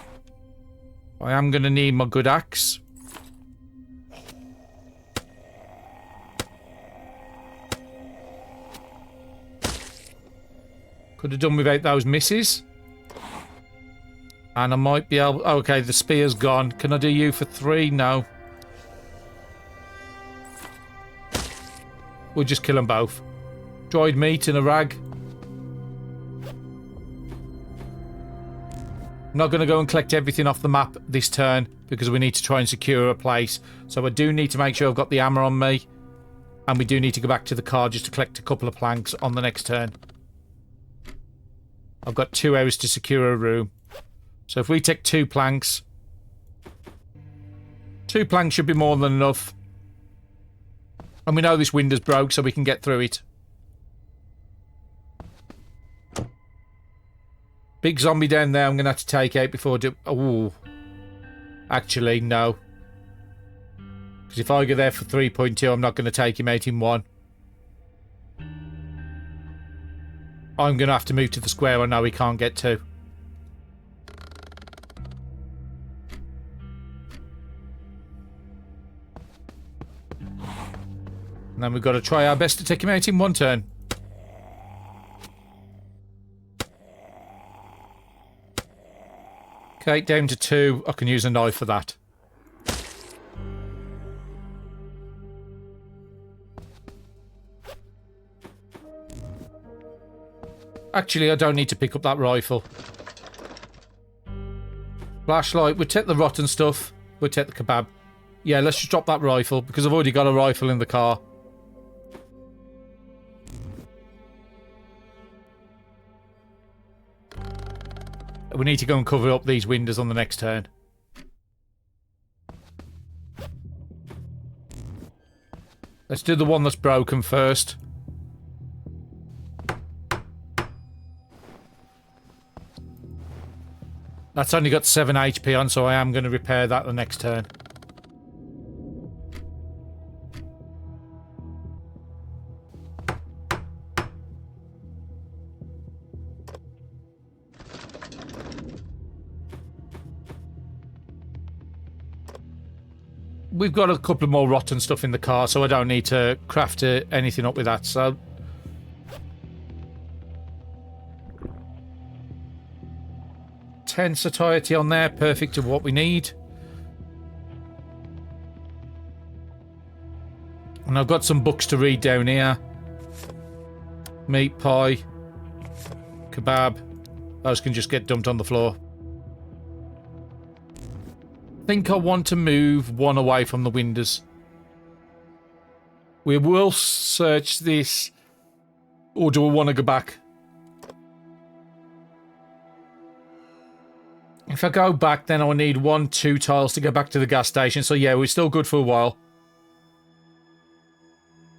I am going to need my good axe. Could have done without those misses. And I might be able... Oh, okay, the spear's gone. Can I do you for 3? No. We'll just kill them both. Dried meat and a rag. I'm not going to go and collect everything off the map this turn because we need to try and secure a place. So I do need to make sure I've got the hammer on me. And we do need to go back to the car just to collect a couple of planks on the next turn. I've got 2 hours to secure a room. So if we take 2 planks... 2 planks should be more than enough. And we know this window's broke so we can get through it. Big zombie down there I'm going to have to take out before I do... Oh. Actually, no. Because if I go there for 3.2, I'm not going to take him out in 1. I'm going to have to move to the square I know he can't get to. And then we've got to try our best to take him out in 1 turn. Okay, down to 2. I can use a knife for that. Actually, I don't need to pick up that rifle. Flashlight. We'll take the rotten stuff. We'll take the kebab. Yeah, let's just drop that rifle because I've already got a rifle in the car. We need to go and cover up these windows on the next turn. Let's do the one that's broken first. That's only got 7 HP on, so I am going to repair that the next turn. We've got a couple more rotten stuff in the car, so I don't need to craft anything up with that, so... 10 satiety on there, perfect of what we need. And I've got some books to read down here. Meat pie. Kebab. Those can just get dumped on the floor. I think I want to move one away from the windows. We will search this. Or do I want to go back? If I go back, then I'll need 1, 2 tiles to go back to the gas station. So yeah, we're still good for a while.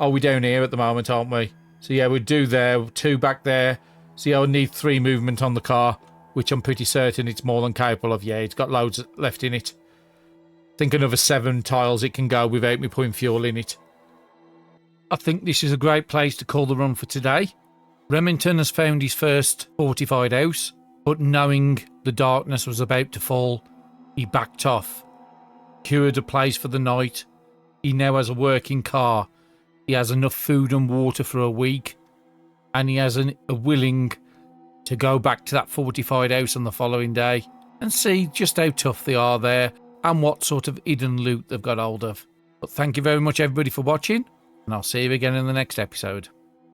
Oh, we're down here at the moment, aren't we? So yeah, we'll do there. 2 back there. So yeah, I'll need 3 movement on the car, which I'm pretty certain it's more than capable of. Yeah, it's got loads left in it. I think another 7 tiles it can go without me putting fuel in it. I think this is a great place to call the run for today. Remington has found his first fortified house, but knowing the darkness was about to fall, he backed off, secured a place for the night. He now has a working car. He has enough food and water for a week, and he has a willing to go back to that fortified house on the following day and see just how tough they are there and what sort of hidden loot they've got hold of. But thank you very much everybody for watching, and I'll see you again in the next episode.